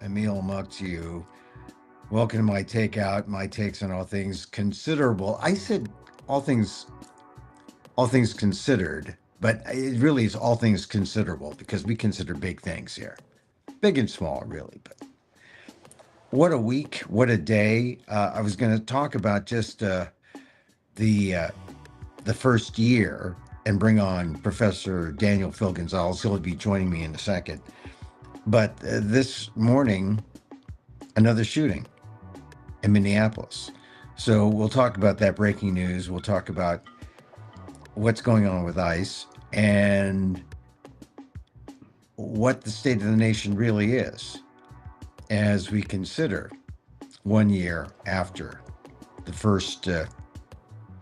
EmilAmok to you. Welcome to my takeout, my takes on all things considerable. I said all things considered, but it really is all things considerable because we consider big things here, big and small, really. But what a week, what a day! I was going to talk about just the uh, the first year and bring on Professor Daniel Phil Gonzalez. He'll be joining me in a second. But this morning, another shooting in Minneapolis. So we'll talk about that breaking news. We'll talk about what's going on with ICE and what the state of the nation really is as we consider 1 year after the first, the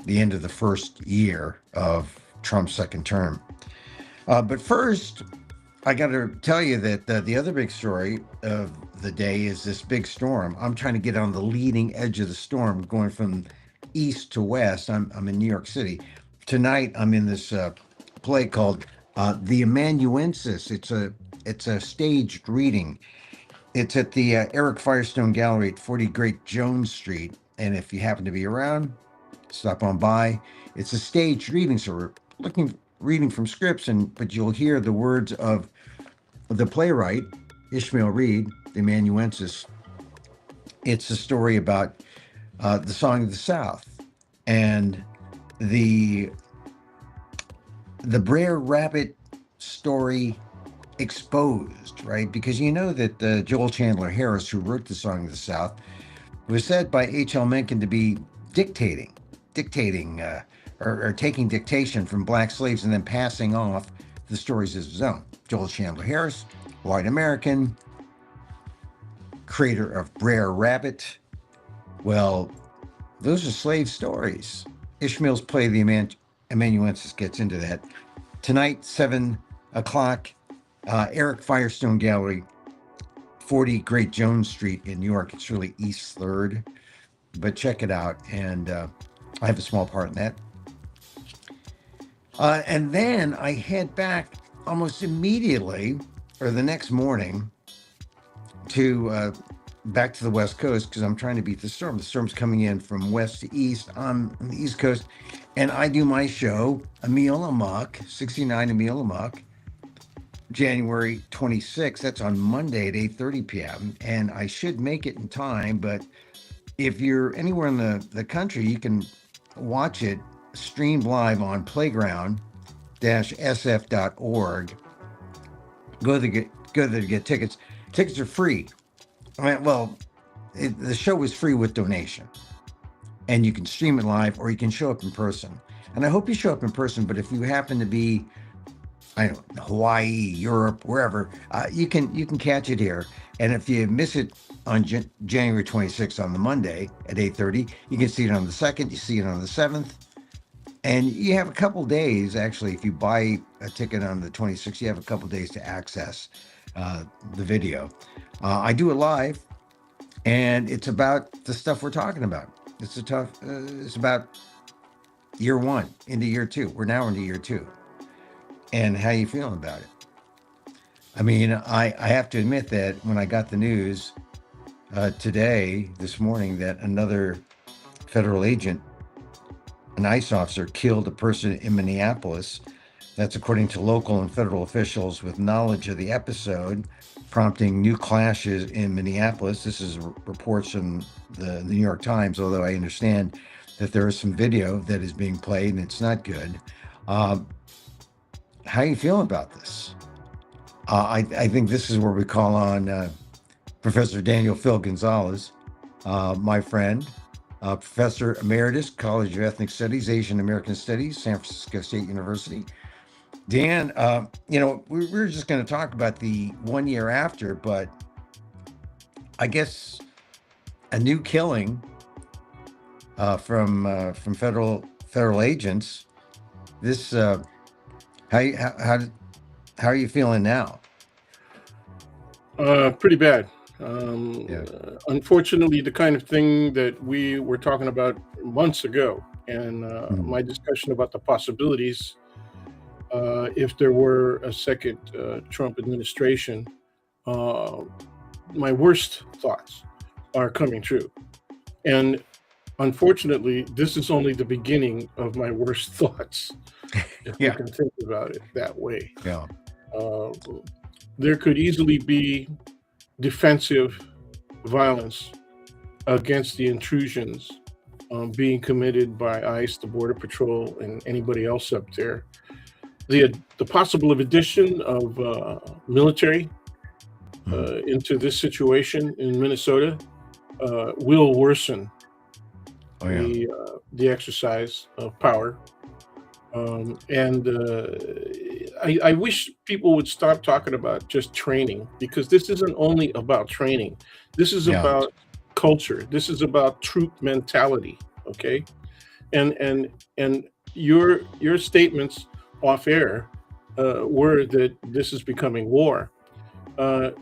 end of the first year of Trump's second term. But first, I got to tell you that the other big story of the day is this big storm. I'm trying to get on the leading edge of the storm, going from east to west. I'm in New York City. Tonight, I'm in this play called The Amanuensis. It's a staged reading. It's at the Eric Firestone Gallery at 40 Great Jones Street. And if you happen to be around, stop on by. It's a staged reading, so we're reading from scripts, but you'll hear the words of the playwright Ishmael Reed, the amanuensis. It's a story about the Song of the South and the Brer Rabbit story exposed, right? Because you know that Joel Chandler Harris, who wrote the Song of the South, was said by H.L. Mencken to be dictating or taking dictation from black slaves and then passing off the stories as his own. Joel Chandler Harris, white American, creator of Brer Rabbit. Well, those are slave stories. Ishmael's play, The Amanuensis, gets into that. Tonight, 7 o'clock, Eric Firestone Gallery, 40 Great Jones Street in New York. It's really East 3rd, but check it out. And I have a small part in that. And then I head back almost immediately, or the next morning, to back to the West Coast because I'm trying to beat the storm. The storm's coming in from west to east on the East Coast, and I do my show, EmilAmok, 69 EmilAmok, January 26th. That's on Monday at 8:30 p.m. And I should make it in time, but if you're anywhere in the country, you can watch it streamed live on playground-sf.org. Go there to get tickets. Tickets are free. The show is free with donation, and you can stream it live, or you can show up in person. And I hope you show up in person. But if you happen to be, I don't know, Hawaii, Europe, wherever, you can catch it here. And if you miss it on January 26th on the Monday at 8:30, you can see it on the 2nd. You see it on the 7th. And you have a couple days, actually, if you buy a ticket on the 26th, you have a couple days to access the video. I do it live, and it's about the stuff we're talking about. It's about year one into year two. We're now into year two. And how you feeling about it? I mean, I have to admit that when I got the news this morning, that another federal agent, an ICE officer, killed a person in Minneapolis. That's according to local and federal officials with knowledge of the episode, prompting new clashes in Minneapolis. This is reports from the New York Times, although I understand that there is some video that is being played and it's not good. How are you feeling about this? I think this is where we call on Professor Daniel Phil Gonzalez, my friend, Professor Emeritus, College of Ethnic Studies, Asian American Studies, San Francisco State University. Dan, we were just going to talk about the 1 year after, but I guess a new killing from federal agents. This how are you feeling now? Pretty bad. Yeah. Unfortunately, the kind of thing that we were talking about months ago, and my discussion about the possibilities, if there were a second Trump administration, my worst thoughts are coming true. And unfortunately, this is only the beginning of my worst thoughts, if we Yeah. can think about it that way. Yeah. Uh, there could easily be defensive violence against the intrusions being committed by ICE, the Border Patrol, and anybody else up there. The possible addition of military into this situation in Minnesota will worsen Oh yeah. the exercise of power. And I wish people would stop talking about just training, because this isn't only about training. This is Yeah. about culture. This is about troop mentality. Okay, and your statements off air were that this is becoming war.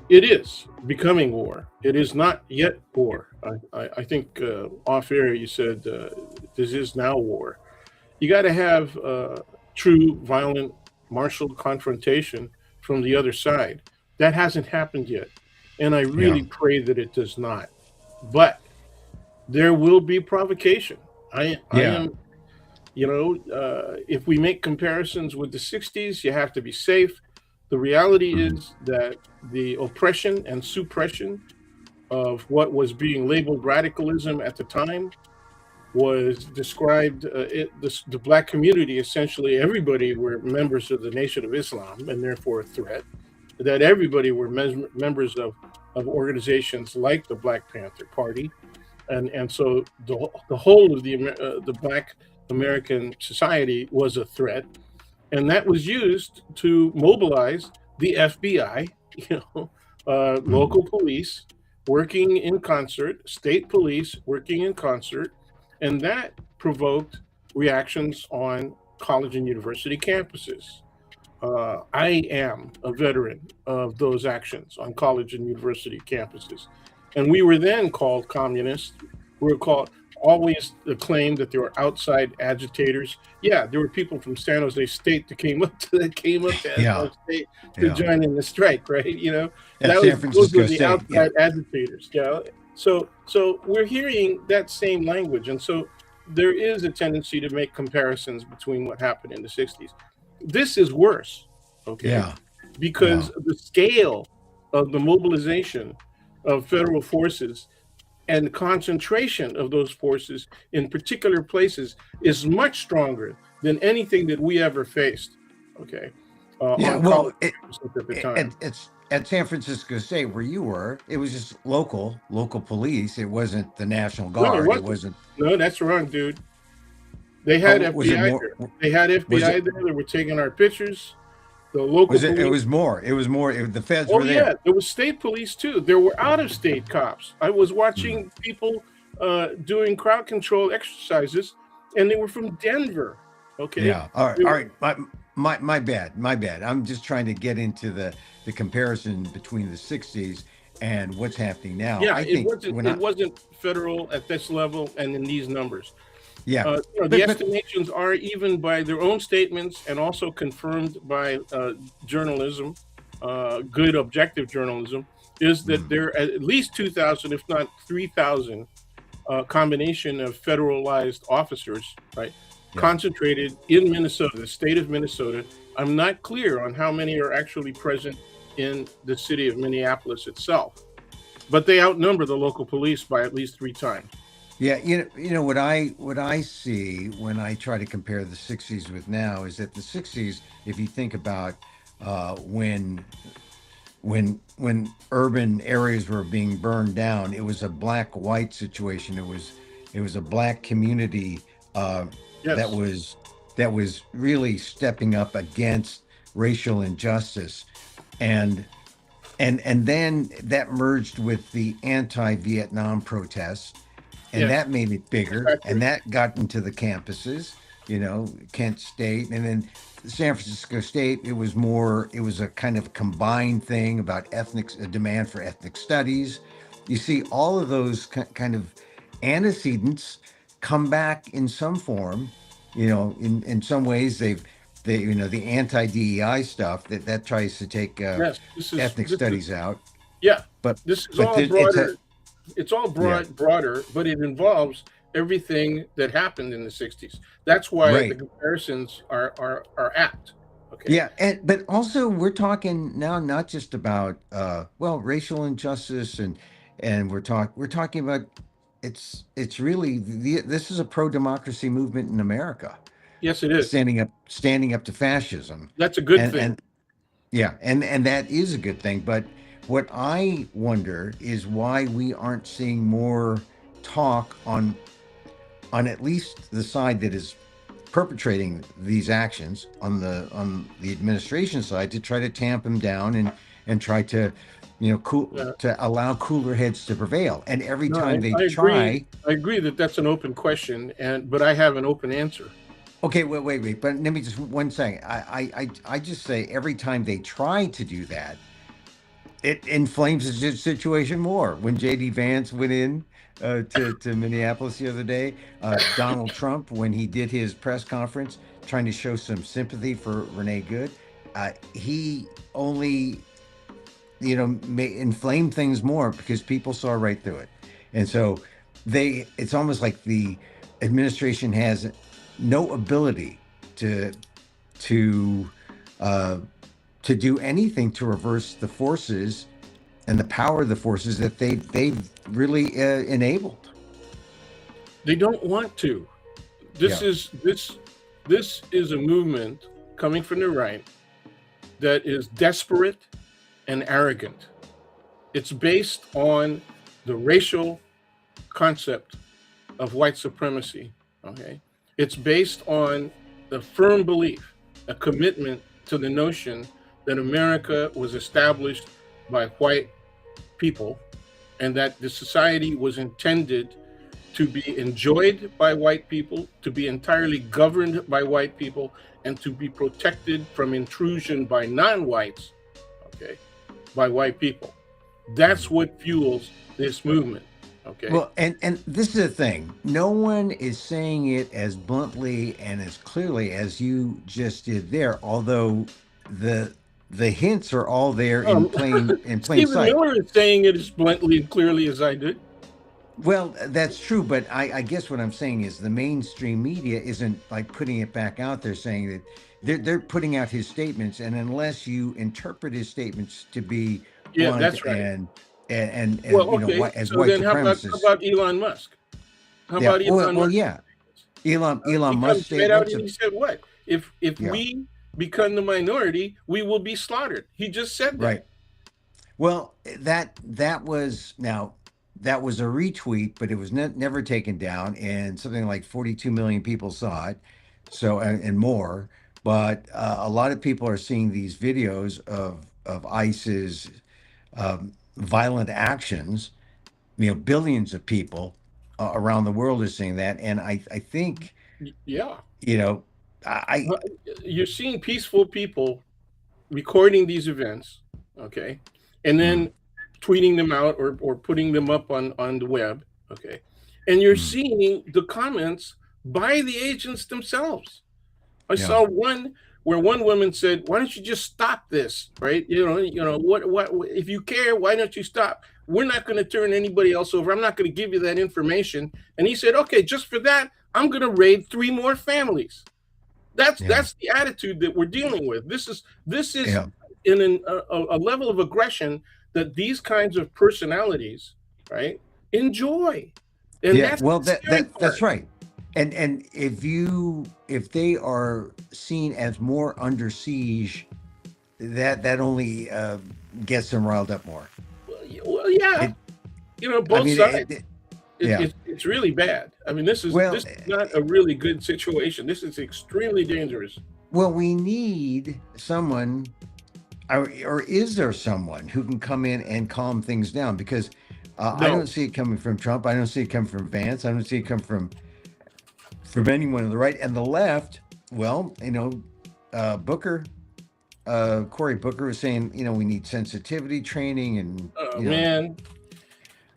It is becoming war. It is not yet war. I think off air you said this is now war. You got to have true violent martial confrontation from the other side. That hasn't happened yet, and I Yeah. really pray that it does not. But there will be provocation. I Yeah. am, if we make comparisons with the '60s, you have to be safe. The reality Mhm. is that the oppression and suppression of what was being labeled radicalism at the time was described, the black community, essentially everybody were members of the Nation of Islam and therefore a threat, that everybody were members of organizations like the Black Panther Party. And so the whole of the Black American society was a threat, and that was used to mobilize the FBI, Mhm. local police working in concert, state police working in concert, and that provoked reactions on college and university campuses. I am a veteran of those actions on college and university campuses. And we were then called communists. We were called, always claimed that there were outside agitators. Yeah, there were people from San Jose State that came up to San Yeah. Jose State to Yeah. join in the strike, right? At San Those were Francisco the State. Yeah. outside agitators. Yeah. So we're hearing that same language. And so there is a tendency to make comparisons between what happened in the '60s. This is worse, okay? Yeah. Yeah. Because the scale of the mobilization of federal forces and the concentration of those forces in particular places is much stronger than anything that we ever faced, okay, Yeah. on Well, college campuses at the time. it's at San Francisco State where you were. It was just local police. It wasn't the National No, it Guard. It wasn't. wasn't. No, that's wrong, dude. They had Oh, was it FBI more? there. They had Was FBI it? there. They were taking our pictures. The local Was it? It police. was more. It was more. The feds Oh were yeah, there. there was state police too. There were out-of-state cops. I was Mhm. watching people doing crowd control exercises, and they were from Denver. Okay, Yeah. All right. they All were, right. My bad. My bad. I'm just trying to get into the comparison between the '60s and what's happening now. yeah. I It think wasn't. when It I wasn't federal at this level and in these numbers. yeah, The but estimations are, even by their own statements and also confirmed by journalism, good objective journalism, is that mm, there are at least 2,000, if not 3,000, combination of federalized officers, right, yeah. concentrated in Minnesota, the state of Minnesota. I'm not clear on how many are actually present in the city of Minneapolis itself, but they outnumber the local police by at least 3 times. Yeah, you know what I see when I try to compare the '60s with now is that the '60s, if you think about when urban areas were being burned down, it was a black-white situation. It was a black community uh, that Yes, was that was really stepping up against racial injustice, and and then that merged with the anti-Vietnam protests, and yes, that made it that's bigger, and accurate. that got into the campuses, Kent State, and then San Francisco State. It was a kind of combined thing about a demand for ethnic studies. You see all of those kind of antecedents come back in some form. In some ways the anti DEI stuff that tries to take Yes, this is ethnic this is studies out. Yeah, but this is but all it's a broader. It's all yeah, broader, but it involves everything that happened in the '60s. That's why the right. comparisons are apt. Okay. Yeah, and but also we're talking now not just about well, racial injustice, and we're talking about it's really this is a pro democracy movement in America, Yes, it is. standing up to fascism, That's a good thing. and yeah, and that is a good thing. But what I wonder is why we aren't seeing more talk on at least the side that is perpetrating these actions on the administration side to try to tamp them down and try to Uh, to allow cooler heads to prevail. And every no, time they I agree. try, I agree that that's an open question, and but I have an open answer. okay, wait, but let me just one second. I just say every time they try to do that, it inflames the situation more. When JD Vance went in to Minneapolis the other day, Donald Trump, when he did his press conference trying to show some sympathy for Renee Good, he only may inflame things more because people saw right through it. And so it's almost like the administration has no ability to to uh, to do anything to reverse the forces and the power of the forces that they've really enabled. They don't want to. Yeah, This is a movement coming from the right that is desperate and arrogant. It's based on the racial concept of white supremacy. Okay, it's based on the firm belief, a commitment to the notion that America was established by white people and that the society was intended to be enjoyed by white people, to be entirely governed by white people, and to be protected from intrusion by non-whites, okay, by white people. That's what fuels this movement. Okay. well, and this is the thing, no one is saying it as bluntly and as clearly as you just did there, although the the hints are all there Um, in plain Stephen sight. Miller is saying it as bluntly and clearly as I did. Well, that's true, but I guess what I'm saying is the mainstream media isn't like putting it back out there saying that they're putting out his statements, and unless you interpret his statements to be Yeah, blunt that's right. and Well, okay. as So white then, how supremacists, about Elon Musk? How yeah, about Elon well, Musk? yeah, Elon He Musk comes right out statements, and he said, "What if yeah, we become the minority, we will be slaughtered." He just said that. right. Well, that was now that was a retweet, but it was never taken down, and something like 42 million people saw it, so and more. But a lot of people are seeing these videos of ICE's violent actions. Billions of people around the world are seeing that, and I think Yeah, you know I Well, you're seeing peaceful people recording these events, okay, and mm, then tweeting them out or putting them up on the web, okay, and you're mm, seeing the comments by the agents themselves. I yeah, saw one where one woman said, "Why don't you just stop this?" Right? What? If you care, why don't you stop? We're not going to turn anybody else over. I'm not going to give you that information. And he said, "Okay, just for that, I'm going to raid 3 more families." yeah, That's the attitude that we're dealing with. This is yeah, in a level of aggression that these kinds of personalities, right, enjoy, and yeah. that's Well, the scary that's part. right. And if they are seen as more under siege, that only gets them riled up more. Well, yeah, It, I both mean, sides. yeah. It's really bad. I mean, this is Well, this is not a really good situation. This is extremely dangerous. we need someone, or is there someone who can come in and calm things down? Because I don't No, see it coming from Trump. I don't see it coming from Vance. I don't see it come from anyone on the right and the left. Well, Booker, Cory Booker was saying, we need sensitivity training, and man,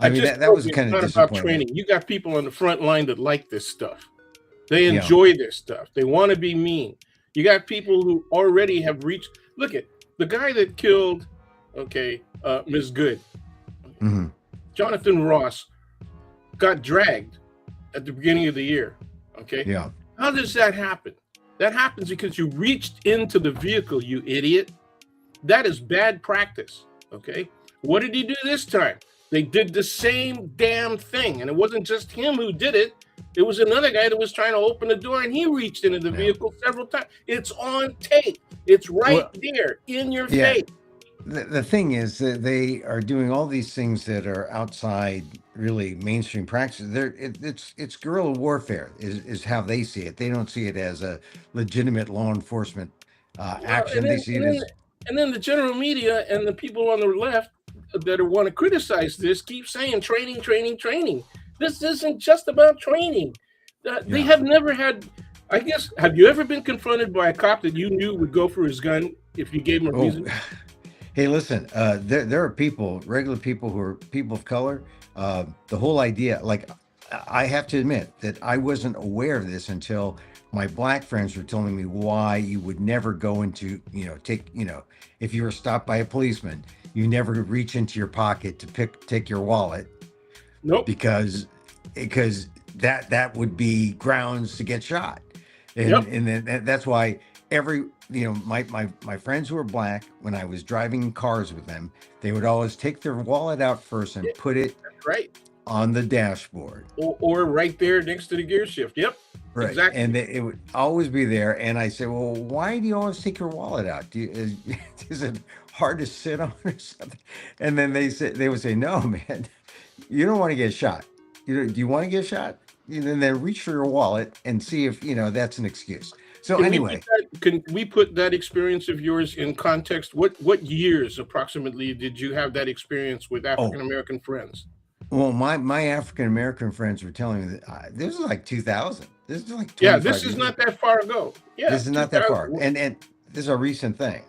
I I mean just that told was you kind it's of not about disappointment. training. You got people on the front line that like this stuff. They Yeah, enjoy this stuff. They want to be mean. You got people who already have reached. Look at the guy that killed, okay, Ms. Good. Hmm. Jonathan Ross got dragged at the beginning of the year. Okay. Yeah. How does that happen? That happens because you reached into the vehicle, you idiot. That is bad practice. Okay. What did he do this time? They did the same damn thing. And it wasn't just him who did it. It was another guy that was trying to open the door and he reached into the Yeah. vehicle several times. It's on tape. It's right Well, there in your yeah. face. The thing is that they are doing all these things that are outside really mainstream practices. It's guerrilla warfare is how they see it. They don't see it as a legitimate law enforcement Well, action. They see it as and then the general media and the people on the left that want to criticize this keep saying training, training, training. This isn't just about training. They yeah. have never had. I guess, have you ever been confronted by a cop that you knew would go for his gun if you gave him a Oh, reason? hey, listen. There are people, regular people who are people of color. The whole idea, like, I have to admit that I wasn't aware of this until my black friends were telling me why you would never go into, if you were stopped by a policeman, you never reach into your pocket to take your wallet Nope. because that would be grounds to get shot, Yep. and then that's why my friends who were black, when I was driving cars with them, they would always take their wallet out first and Yeah, put it that's right. on the dashboard. Or right there next to the gear shift. Yep. Right. Exactly. And it would always be there. And I said, well, why do you always take your wallet out? Is it hard to sit on or something? And then they would say, no, man, you don't want to get shot. Do you want to get shot? And then reach for your wallet and see if, that's an excuse. So anyway, Can we put that experience of yours in context? What years approximately did you have that experience with African American friends? well, my African American friends were telling me that this is like 2000. This is like 25 Yeah, this is years not ago. that far ago. Yeah, This is not that far, 2000. and this is a recent thing,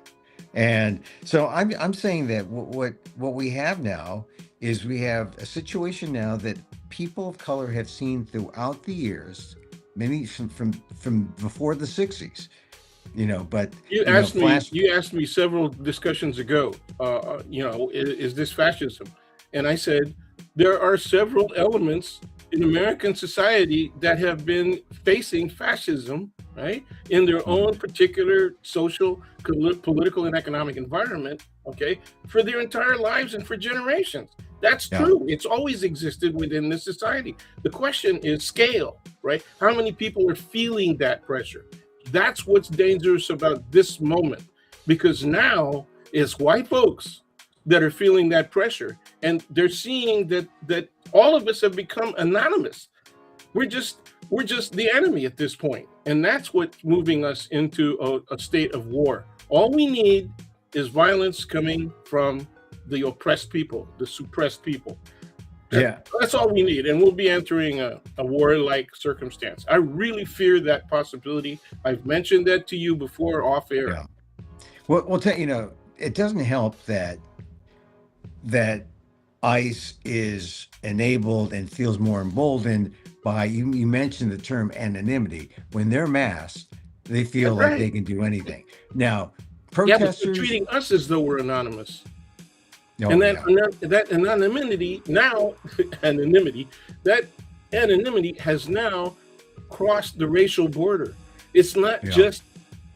and so I'm saying that what we have now is we have a situation now that people of color have seen throughout the years, many from before the 60s, but flash. You asked me several discussions ago. Is this fascism? And I said there are several elements in American society that have been facing fascism, right, in their own particular social, political, and economic environment, okay, for their entire lives and for generations. That's Yeah, true. It's always existed within this society. The question is scale, right? How many people are feeling that pressure? That's what's dangerous about this moment, because now it's white folks that are feeling that pressure, and they're seeing that all of us have become anonymous. We're just the enemy at this point, and that's what's moving us into a state of war. All we need is violence coming from the oppressed people, the suppressed people. yeah, That's all we need, and we'll be entering a war-like circumstance. I really fear that possibility. I've mentioned that to you before off air. yeah. Well, it doesn't help that ICE is enabled and feels more emboldened by you mentioned the term anonymity. When they're masked, they feel That's like they right. can do anything. Now, Yeah, but they're protesters. treating us as though we're anonymous. And Oh yeah, that anonymity now, anonymity, that anonymity has now crossed the racial border. It's not yeah, just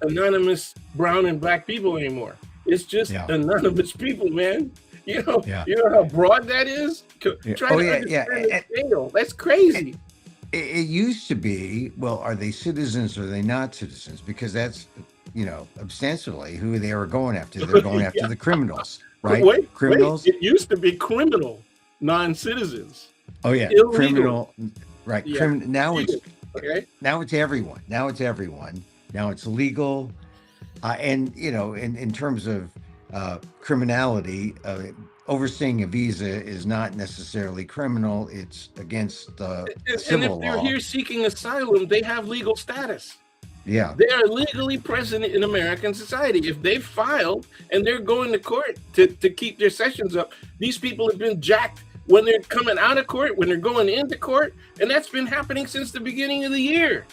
anonymous brown and black people anymore. It's just yeah, anonymous people, man. yeah, You know how broad that is? yeah. Try Oh to yeah, yeah. understand the scale. That's crazy. It used to be, well, are they citizens or are they not citizens? Because that's, ostensibly who they were going after. They're going after Yeah. the criminals, right? Wait. Criminals. It used to be criminal non-citizens. Oh yeah, Illegal. criminal. Right. Yeah. Now it's Illegal. Okay. now it's everyone. Now it's everyone. Now it's legal, and in terms of criminality, overstaying a visa is not necessarily criminal. It's against And civil if they're law. here seeking asylum, they have legal status. Yeah, They are legally present in American society. If they filed and they're going to court to keep their sessions up, these people have been jacked when they're coming out of court, when they're going into court, and that's been happening since the beginning of the year.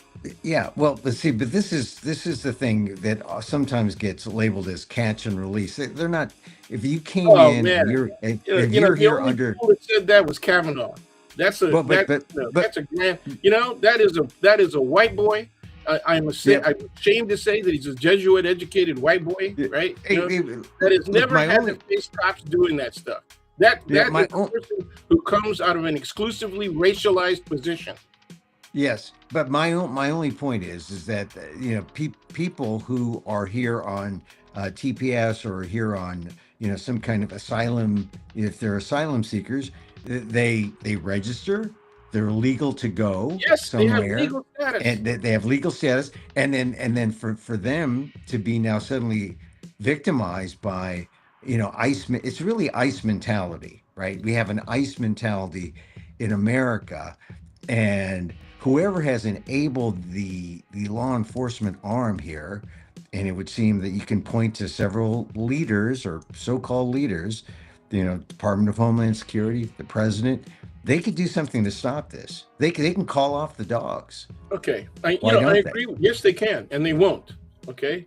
Yeah, well, let's see, but this is the thing that sometimes gets labeled as catch and release. They're not. If you came Oh in man, and you're if you know, you're the here only under, people that said that was Kavanaugh. That's a well, that no, but that's a grand. You know, that is a white boy. yeah, I'm ashamed to say that he's a Jesuit educated white boy, yeah, right? You hey, know, hey, that has look, never my had to only, face cops doing that stuff. That yeah, that is a person who comes out of an exclusively racialized position. yes, but my only point is that people who are here on TPS or here on some kind of asylum, if they're asylum seekers, they register, they're legal to go Yes, they have somewhere, legal status. and they have legal status, and then for them to be now suddenly victimized by ICE. It's really ICE mentality, right? We have an ICE mentality in America, and whoever has enabled the law enforcement arm here, and it would seem that you can point to several leaders or so-called leaders, Department of Homeland Security, the president, they could do something to stop this. They can call off the dogs. Okay, Why I don't they? agree. Yes, they can, and they won't. Okay,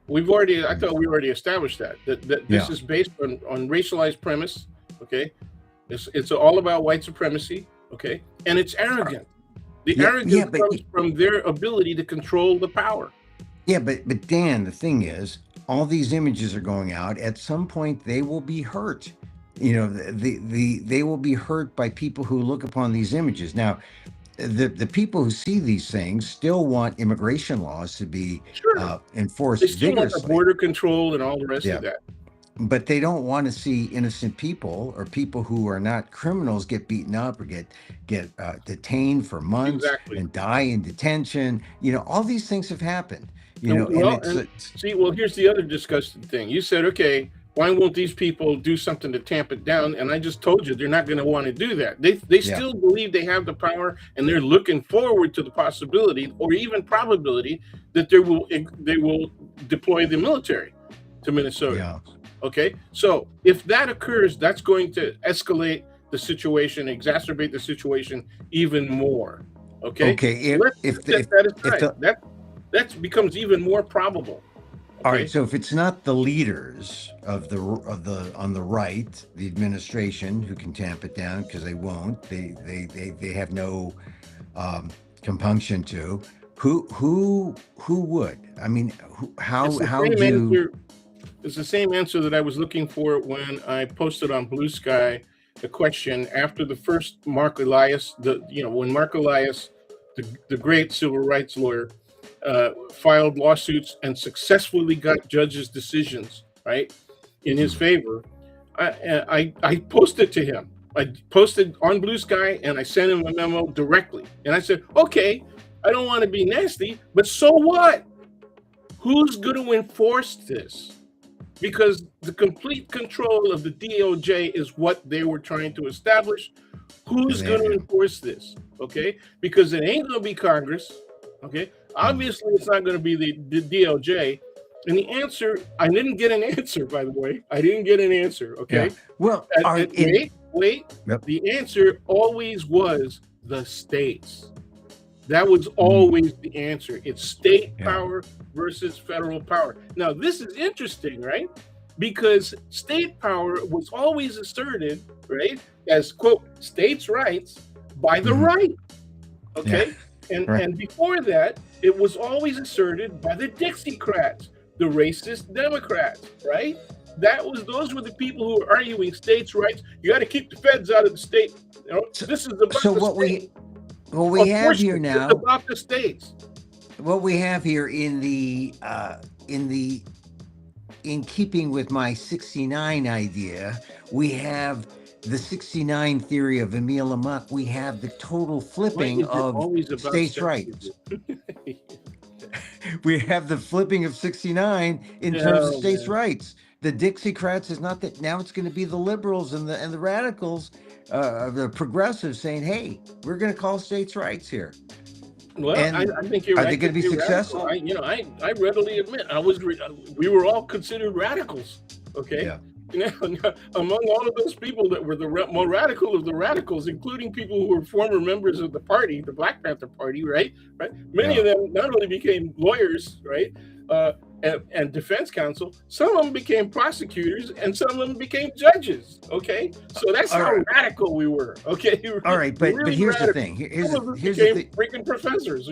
I thought we already established that this Yeah, is based on racialized premise. Okay, it's all about white supremacy. Okay, and it's arrogant. The yeah, yeah, arrogance but comes from their ability to control the power. but Dan, the thing is, all these images are going out. At some point, they will be hurt. They will be hurt by people who look upon these images. Now, the people who see these things still want immigration laws to be Sure, they enforced still want the vigorously. border control and all the rest of Yeah, that. but they don't want to see innocent people or people who are not criminals get beaten up or get detained for months Exactly. and die in detention. All these things have happened. And Well, it's, and it's see, well, here's the other disgusting thing. You said, okay, why won't these people do something to tamp it down? And I just told you they're not going to want to do that. They yeah, still believe they have the power, and they're looking forward to the possibility or even probability that they will deploy the military to Minnesota. yeah. Okay, so if that occurs, that's going to escalate the situation, exacerbate the situation even more. Okay, Okay, let's set that if aside. That becomes even more probable. all right, Okay, so if it's not the leaders of the on the right, the administration who can tamp it down because they won't, they have no compunction to. Who would? I mean, it's the how same do? answer. It's the same answer that I was looking for when I posted on Blue Sky the question after the first Mark Elias, when Mark Elias, the great civil rights lawyer, filed lawsuits and successfully got judges' decisions right in his Hmm. favor. I posted to him. I posted on Blue Sky and I sent him a memo directly. And I said, okay, I don't want to be nasty, but so what? Who's going to enforce this? Because the complete control of the DOJ is what they were trying to establish. Who's going to Yeah. enforce this? Okay, because it ain't going to be Congress. Okay, Hmm. obviously it's not going to be the DOJ. And the answer, I didn't get an answer, by the way. I didn't get an answer. Yeah. Okay, Well, are in. wait. Yep. The answer always was the states. That was Mm, always the answer. It's state yeah. power versus federal power. Now, this is interesting, right? Because state power was always asserted, right, as quote states' rights by the Hmm. right. Yeah. Okay, and Right. and before that, it was always asserted by the Dixiecrats, the racist Democrats, right? Those were the people who were arguing states' rights. You got to keep the feds out of the state. So, This is about so the state. what we have here Abortion is now, about the states. what we have here in the in keeping with my 69 idea, we have the 69 theory of EmilAmok. We have the total Why flipping is it of always about states' sex? rights. We have the flipping of 69 in terms of Oh states' man. rights. The Dixiecrats is not that now, it's going to be the liberals and the radicals, the progressives saying, hey, we're going to call states' rights here. Well, And I think you're are they right to going to be be radical. successful? I readily admit we were all considered radicals. Okay, Yeah. Among all of those people that were the more radical of the radicals, including people who were former members of the party, the Black Panther Party, right? Right. Many Yeah. of them not only became lawyers, right, and defense counsel. Some of them became prosecutors, and some of them became judges. Okay, so that's All how right. radical we were. Okay, All right, but really here's the radical. thing. Some of us Here's the became thing. freaking professors.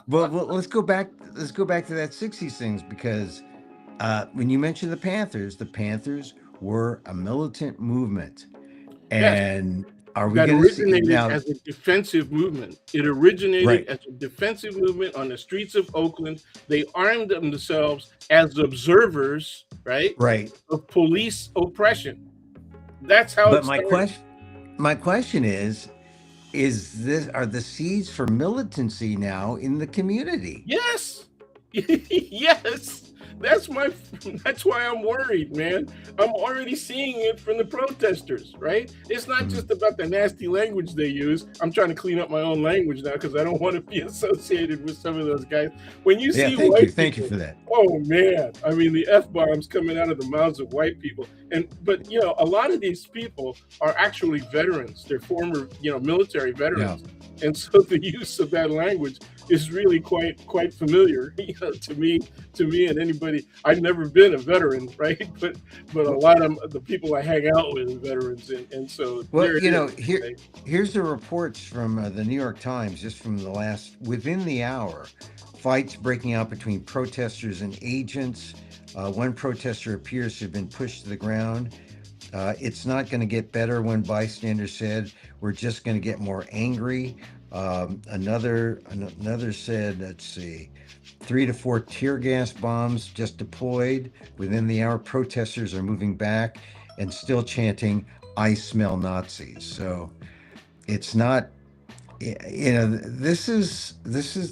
Well, let's go back. Let's go back to that '60s things because when you mentioned the Panthers were a militant movement, Yes. and are we That going to see originated now? as a defensive movement. It originated Right, as a defensive movement on the streets of Oakland. They armed themselves as observers, right, right. of police oppression. That's how But it started. my question is this are the seeds for militancy now in the community? Yes. Yes. That's my that's why I'm worried, man. I'm already seeing it from the protesters, right? It's not Mhm. just about the nasty language they use. I'm trying to clean up my own language now because I don't want to be associated with some of those guys. When you Yeah, see white thank you people, for that. oh man, I mean the F-bombs coming out of the mouths of white people. But a lot of these people are actually veterans. They're former, military Yeah. veterans. And so the use of that language is really quite familiar, to me and anybody. I've never been a veteran, right? But a Well, lot of the people I hang out with are veterans, and so there it is. Right? here's the reports from the New York Times just from the last within the hour. Fights breaking out between protesters and agents. One protester appears to have been pushed to the ground. It's not going to get better, one bystander said. We're just going to get more angry. Another said, let's see, 3 to 4 tear gas bombs just deployed. Within the hour, protesters are moving back and still chanting, I smell Nazis. So it's not, this is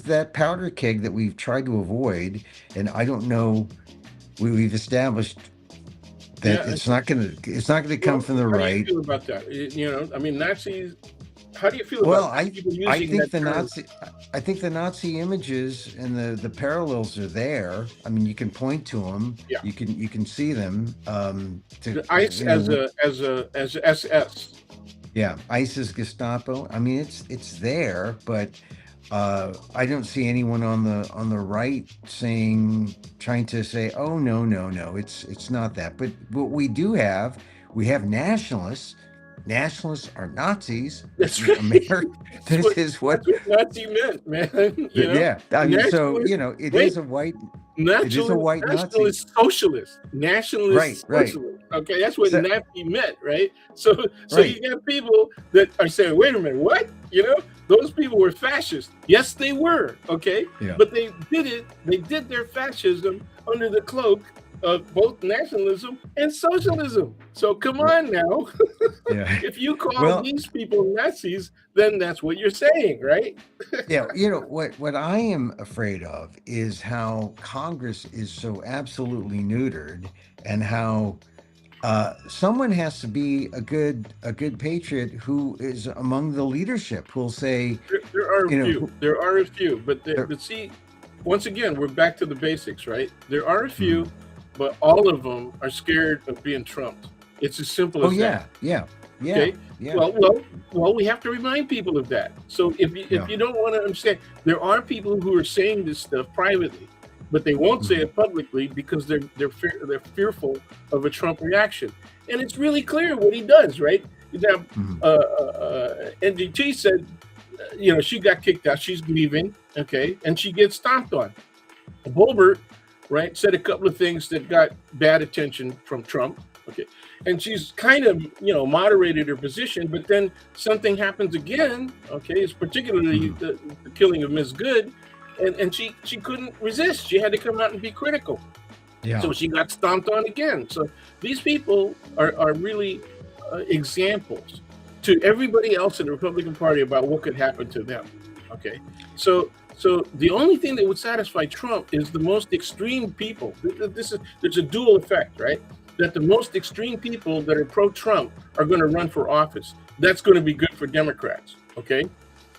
that powder keg that we've tried to avoid. And I don't know, we've established that Yeah. it's not gonna come Well, from the how do you right. feel about that? I mean, Nazis. How do you feel Well, about people I using think that the term? Nazi images and the parallels are there. I mean, you can point to them. Yeah, You can see them. To the ICE as SS. yeah, ISIS, Gestapo. I mean, it's there, but I don't see anyone on the right trying to say, oh no, no, no, it's not that. But what we have nationalists. Nationalists are Nazis. This That's is right. America. That's This what is what. Nazi meant, man. Yeah, I mean, so Nationalist. it Wait, is a nationalist, white Nazi. nationalist socialist, nationalist Right. socialist. Okay, that's what So Nazi meant, right? So right. you got people that are saying, "Wait a minute, what?" Those people were fascists. Yes, they were. Okay, Yeah. but they did it. They did their fascism under the cloak of both nationalism and socialism. So come r- on now. Yeah. If you call Well, these people Nazis, then that's what you're saying, right? yeah. What I am afraid of is how Congress is so absolutely neutered, and how someone has to be a good patriot who is among the leadership who'll say, There are a few. who, There are a few, they're- but see, once again, we're back to the basics, right? There are a mm. few, but all of them are scared of being trumped. It's as simple Oh as that. yeah, Okay. yeah, Well, we have to remind people of that. So if yeah. you don't want to understand, there are people who are saying this stuff privately, but they won't say Mhm, it publicly because they're fearful of a Trump reaction. And it's really clear what he does, right? Now, mhm, NGT said, she got kicked out. She's leaving, okay, and she gets stomped on. Bolbert, right, said a couple of things that got bad attention from Trump. Okay. And she's kind of, moderated her position, but then something happens again. Okay. It's particularly mhm. the killing of Ms. Good. And she couldn't resist. She had to come out and be critical. Yeah. So she got stomped on again. So these people are really examples to everybody else in the Republican Party about what could happen to them. Okay. So the only thing that would satisfy Trump is the most extreme people. There's a dual effect, right? That the most extreme people that are pro-Trump are going to run for office. That's going to be good for Democrats. Okay.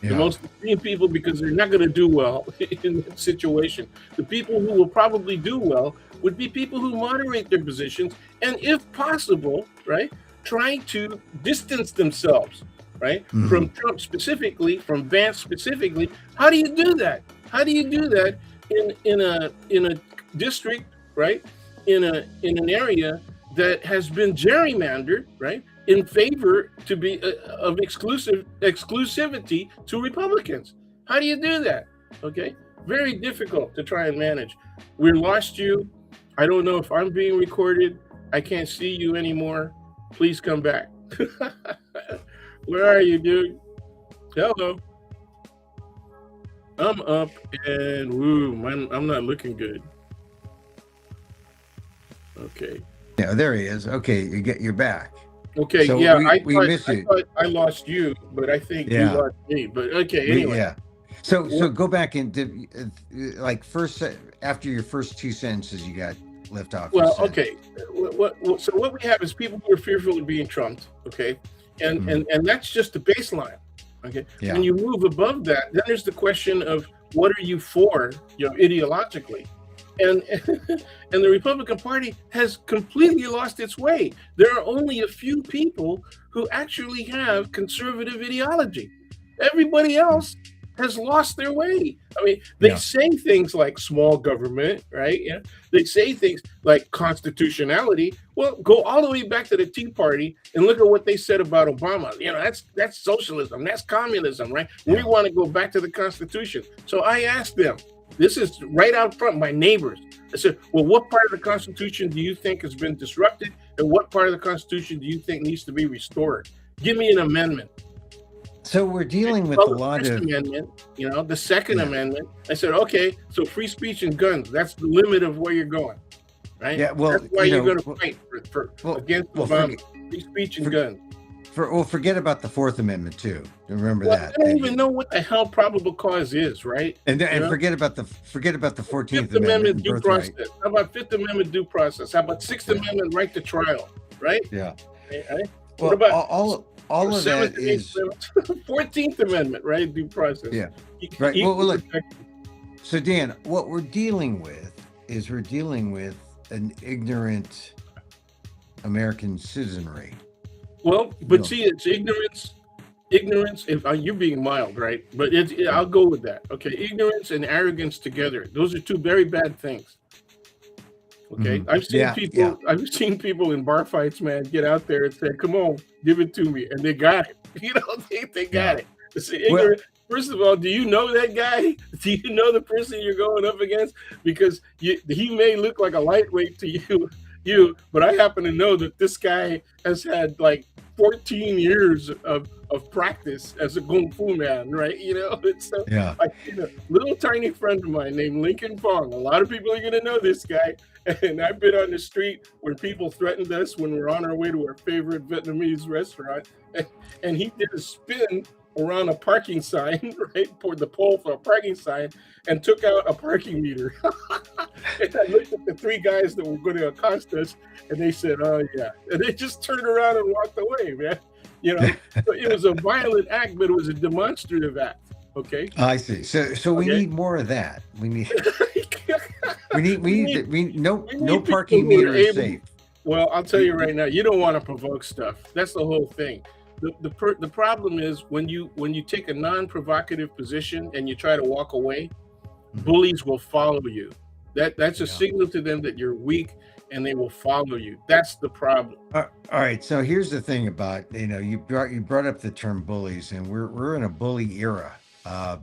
The Yeah. most extreme people, because they're not going to do well in that situation. The people who will probably do well would be people who moderate their positions and, if possible, right, trying to distance themselves, right, Hmm. from Trump specifically, from Vance specifically. How do you do that? How do you do that in a district, right, in an area that has been gerrymandered, right, in favor to be of exclusivity to Republicans? How do you do that? Okay, very difficult to try and manage. We lost you. I don't know if I'm being recorded. I can't see you anymore. Please come back. Where are you, dude? Hello. I'm up and woo, I'm not looking good. Okay. Yeah, there he is. Okay, you're back. Okay, So yeah, we miss I you. thought I lost you, but I think you Yeah, lost me. But okay, we anyway. yeah. So What, go back and like first after your first two sentences you got left off. You well, said, okay. So what we have is people who are fearful of being trumped. Okay, and Mhm. and that's just the baseline. Okay, Yeah, when you move above that, then there's the question of what are you for, ideologically, and and the Republican Party has completely lost its way. There are only a few people who actually have conservative ideology. Everybody Mm. else has lost their way. I mean, they Yeah, say things like small government, right? Yeah. They say things like constitutionality. Well, go all the way back to the Tea Party and look at what they said about Obama. That's socialism, that's communism, right? We yeah. want to go back to the Constitution. So I asked them, this is right out front, my neighbors. I said, well, what part of the Constitution do you think has been disrupted? And what part of the Constitution do you think needs to be restored? Give me an amendment. So we're dealing with Well, a the lot First of Amendment, the Second yeah, Amendment. I said, okay, so free speech and guns, that's the limit of where you're going, right? yeah. Well, That's why you're going to fight for well, against well, Obama. Free speech and for, guns. forget about the Fourth Amendment too. Remember Well, that. I don't even know what the hell probable cause is, right? And forget about the 14th Fifth Amendment Amendment and due birthright. process. How about Fifth Amendment due process? How about Sixth Yeah, Amendment right to trial, right? yeah. Right? What Well, about all of that Seventh and Eighth is Amendment? 14th Amendment, right? Due process. yeah, right. Well, Equal look. protection. So Dan, what we're dealing with is an ignorant American citizenry. Well, You but know, see, it's ignorance. Ignorance. If you're being mild, right? But I'll go with that. Okay, ignorance and arrogance together. Those are two very bad things. Okay, mhm. I've seen Yeah, yeah, people. I've seen people in bar fights, man, get out there and say, "Come on, give it to me," and they got it. They yeah. got it. It's Well, ignorant. First of all, do you know that guy? Do you know the person you're going up against? Because he may look like a lightweight to but I happen to know that this guy has had like 14 years of practice as a kung fu man, right? It's yeah. like little tiny friend of mine named Lincoln Fong. A lot of people are gonna know this guy. And I've been on the street where people threatened us when we're on our way to our favorite Vietnamese restaurant, and he did a spin around a parking sign, right, toward the pole for a parking sign, and took out a parking meter. And I looked at the three guys that were going to accost us, and they said, "Oh yeah," and they just turned around and walked away, man. So it was a violent act, but it was a demonstrative act. Okay. I see. So we Okay. need more of that. We need we need no we no need people parking who are meter is able. safe. Well, I'll tell We, you right now, you don't want to provoke stuff. That's the whole thing. The problem is when you take a non-provocative position and you try to walk away, Mhm. bullies will follow you. That's a Yeah. signal to them that you're weak, and they will follow you. That's the problem. All right. So here's the thing about you brought up the term bullies, and we're in a bully era. Uh,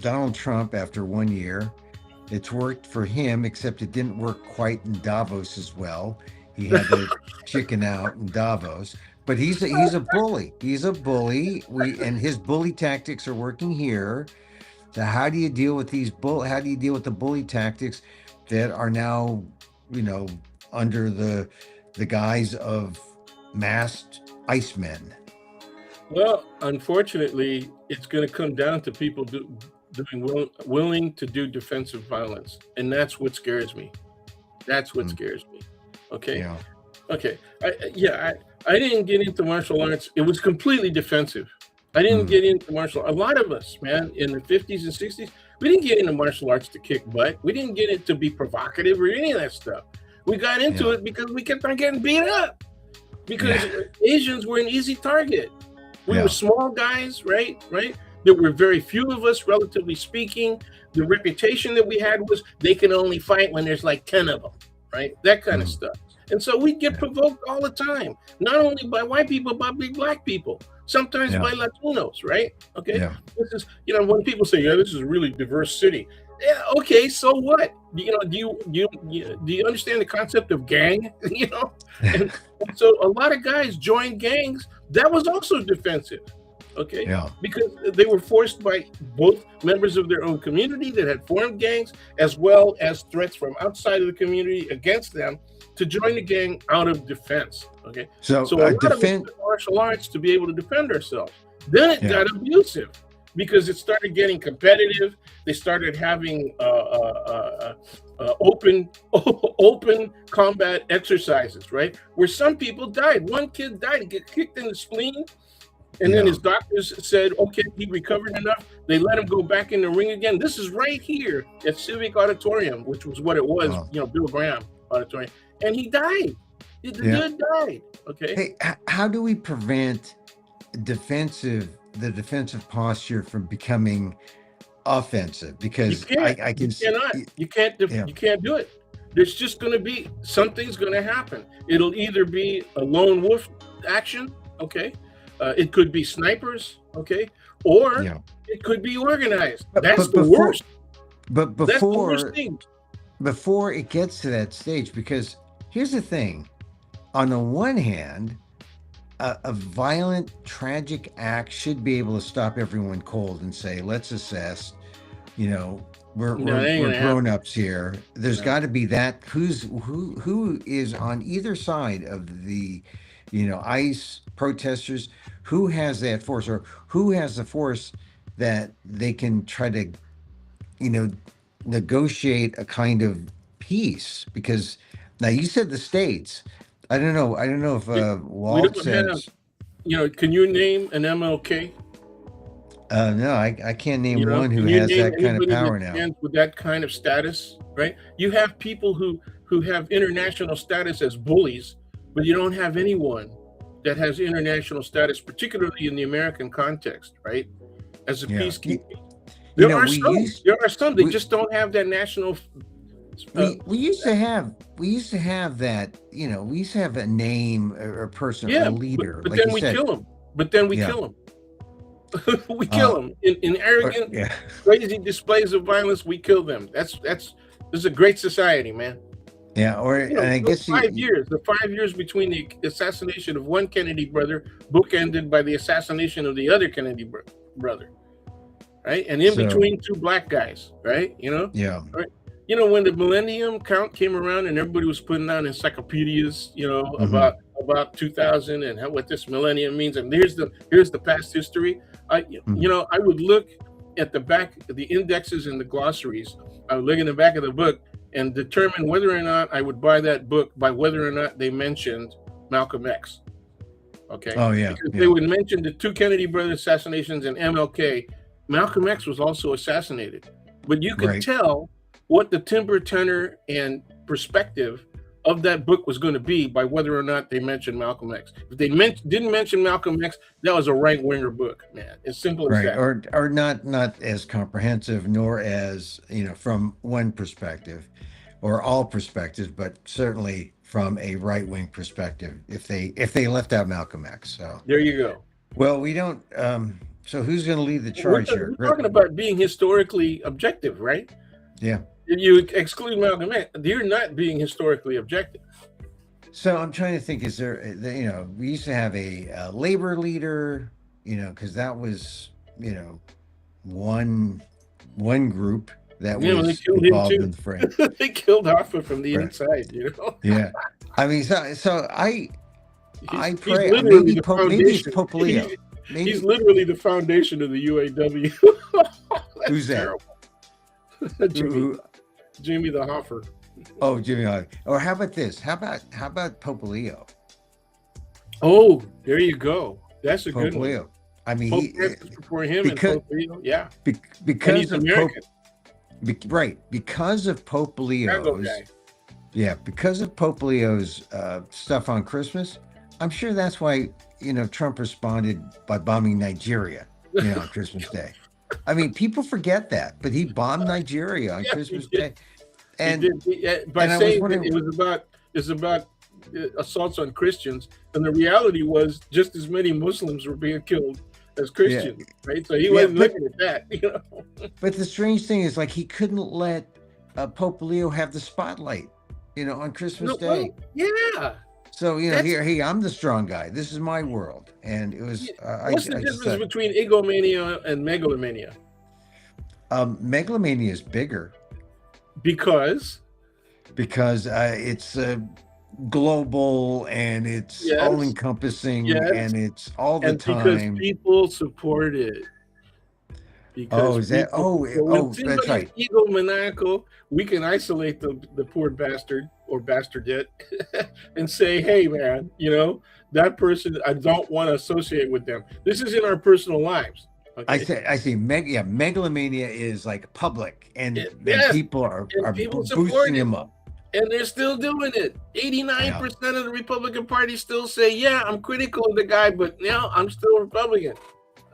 Donald Trump, after 1 year, it's worked for him, except it didn't work quite in Davos as well. He had to chicken out in Davos, but he's a bully. He's a bully. And his bully tactics are working here. So how do you deal with how do you deal with the bully tactics that are now, you know, under the guise of masked icemen? Well, unfortunately, it's going to come down to people willing to do defensive violence, and that's what scares me. That's what Mm, scares me. Okay. yeah. Okay. I didn't get into martial arts. It was completely defensive. I didn't Mm. get into martial. A lot of us, man, in the 50s and 60s, we didn't get into martial arts to kick butt. We didn't get it to be provocative or any of that stuff. We got into Yeah. it because we kept on getting beat up. Because Yeah. Asians were an easy target. We were Yeah. small guys, right? There were very few of us, relatively speaking. The reputation that we had was they can only fight when there's like 10 of them, right? That kind of Mm. stuff. And so we'd get Yeah. provoked all the time, not only by white people, but by black people, sometimes Yeah. by Latinos, right? Okay. Yeah. This is, when people say, yeah, this is a really diverse city. Yeah, okay, so what? Do you understand the concept of gang? And so a lot of guys joined gangs. That was also defensive, okay? Yeah. Because they were forced by both members of their own community that had formed gangs, as well as threats from outside of the community against them to join the gang out of defense, okay? So, So a lot of us did martial arts to be able to defend ourselves. Then it got abusive because it started getting competitive. They started having open combat exercises, right? Where some people died. One kid died, he got kicked in the spleen, and then his doctors said, okay, he recovered enough. They let him go back in the ring again. This is right here at Civic Auditorium, which was what it was, Bill Graham Auditorium, and he died. The dude died. Okay. Hey, how do we prevent the defensive posture from becoming offensive? Because you can't do it. There's just going to be something's going to happen. It'll either be a lone wolf action, okay? It could be snipers, okay? Or it could be organized. That's the worst. But that's the worst thing. Before it gets to that stage, because here's the thing: on the one hand, a violent, tragic act should be able to stop everyone cold and say, let's assess, we're grown-ups here. There's got to be that who is on either side of the, ICE protesters, who has that force, or who has the force that they can try to, negotiate a kind of peace. Because now you said the states. I don't know if Walt says. Can you name an MLK? No, I can't name one who has that kind of power now. With that kind of status, right? You have people who have international status as bullies, but you don't have anyone that has international status, particularly in the American context, right? As a peacekeeper. There are some. They just don't have that national. We used to have that. We used to have a name or a person, a leader. But then we kill them. But then we kill them. We kill them in arrogant, crazy displays of violence. We kill them. This is a great society, man. Yeah, and I guess the 5 years between the assassination of one Kennedy brother, bookended by the assassination of the other Kennedy brother, right? And in between two black guys, right? Yeah. Right? When the millennium count came around and everybody was putting out encyclopedias, about 2000 and what this millennium means, and here's the past history. I would look at the back, the indexes and the glossaries. I would look in the back of the book and determine whether or not I would buy that book by whether or not they mentioned Malcolm X. Okay. Oh yeah. Because they would mention the two Kennedy brothers assassinations and MLK. Malcolm X was also assassinated, but you could tell what the timbre, tenor, and perspective of that book was going to be by whether or not they mentioned Malcolm X. If they didn't mention Malcolm X, that was a right-winger book, man. It's simple as that. Or not as comprehensive, nor as, from one perspective or all perspectives, but certainly from a right-wing perspective, if they left out Malcolm X. So there you go. Well, we don't. So who's going to lead the charge here? We're talking about being historically objective, right? Yeah. If you exclude Malcolm X, you're not being historically objective. So I'm trying to think, is there, we used to have a labor leader, because that was, one group that was involved in the fray. They killed Hoffa from the inside, Yeah. I mean, so I pray, maybe it's Pope Leo. He's literally the foundation of the UAW. Who's that? Jimmy the Hoffer. Oh, Jimmy Hoffer. Or how about this? How about Pope Leo? Oh, there you go. That's a good one. Leo. I mean, Pope Francis before him, because and Pope Leo. Yeah, be, and because he's of Pope, American. right? Because of Pope Chicago Leo's, guy. yeah, because of Pope Leo's stuff on Christmas, I'm sure that's why Trump responded by bombing Nigeria, on Christmas Day. I mean, people forget that, but he bombed Nigeria on Yeah, he Christmas did. Day, He and did. By and I was saying that wondering, it's about assaults on Christians, and the reality was just as many Muslims were being killed as yeah, Christians, right? So he yeah, wasn't looking at that. but the strange thing is, like, he couldn't let Pope Leo have the spotlight, on Christmas No, well, Day. yeah, So that's here, hey, I'm the strong guy. This is my world, and it was yeah. What's the I just difference thought between egomania and megalomania? megalomania is bigger Because because it's global and it's all yes, encompassing yes, and it's all the and because time. people support it. Oh, Because is that? people, so when That's somebody's right. egomaniacal, we can isolate the poor bastard or bastardette and say, hey, man, that person, I don't want to associate with them. This is in our personal lives. Okay. I see. Megalomania is like public, and Yes. people are And people support boosting it. him up. And they're still doing it. Yeah. 89% of the Republican Party still say, yeah, I'm critical of the guy, but I'm still Republican.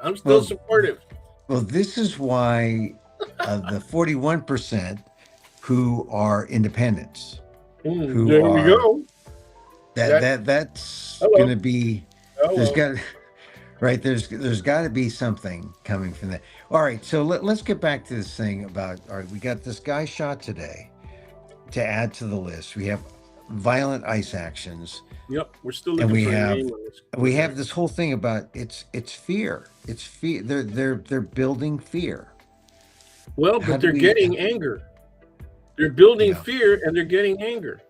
I'm still Well, supportive. well, this is why the 41% who are independents, who There we are go. That that's going hello, to be there's hello. got right there's got to be something coming from that. All right, so let's get back to this thing about all right. We got this guy shot today. To add to the list, we have violent ICE actions, Yep, we're still and looking for a name on this. we have this whole thing about it's fear. It's fear. They're building fear. Well, How but do they're we? getting anger. They're building Yeah, fear and they're getting anger.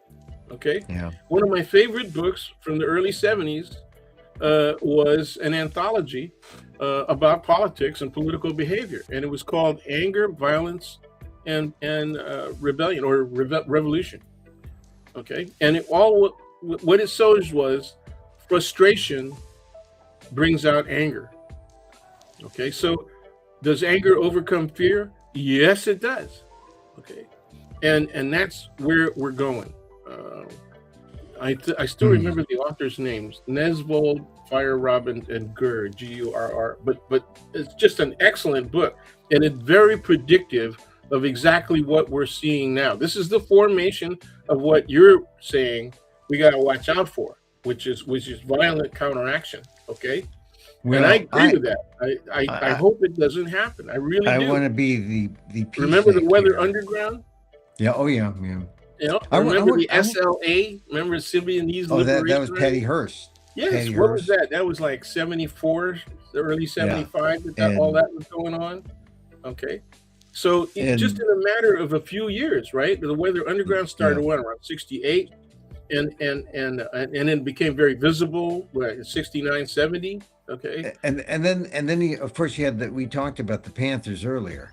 Okay. yeah. One of my favorite books from the early 70s was an anthology about politics and political behavior. And it was called Anger, Violence, and Rebellion or Revolution. Okay. And what it shows was frustration brings out anger. Okay. So does anger overcome fear? Yes, it does. Okay. And that's where we're going. I still Hmm. remember the authors' names: Nesvold, Fire Robin, and Gurr, Gurr. But it's just an excellent book, and it's very predictive of exactly what we're seeing now. This is the formation of what you're saying we got to watch out for, which is violent counteraction. Okay, and I Well, agree with that. I I hope it doesn't happen. I really I do. want to be the Remember the peacenik Weather here. Underground? Yeah. Oh yeah. Yeah. Remember the I would. SLA? Remember Symbionese Oh, that Liberation was Patty Army? Hearst. Yes. Patty What was Hearst. that? That was like 74, the early Yeah. 75 that all And that was going on. Okay. So just and in a matter of a few years, right? The Weather Underground started yeah. around 68 and then became very visible in 69, 70. Okay. And then of course you had that we talked about the Panthers earlier.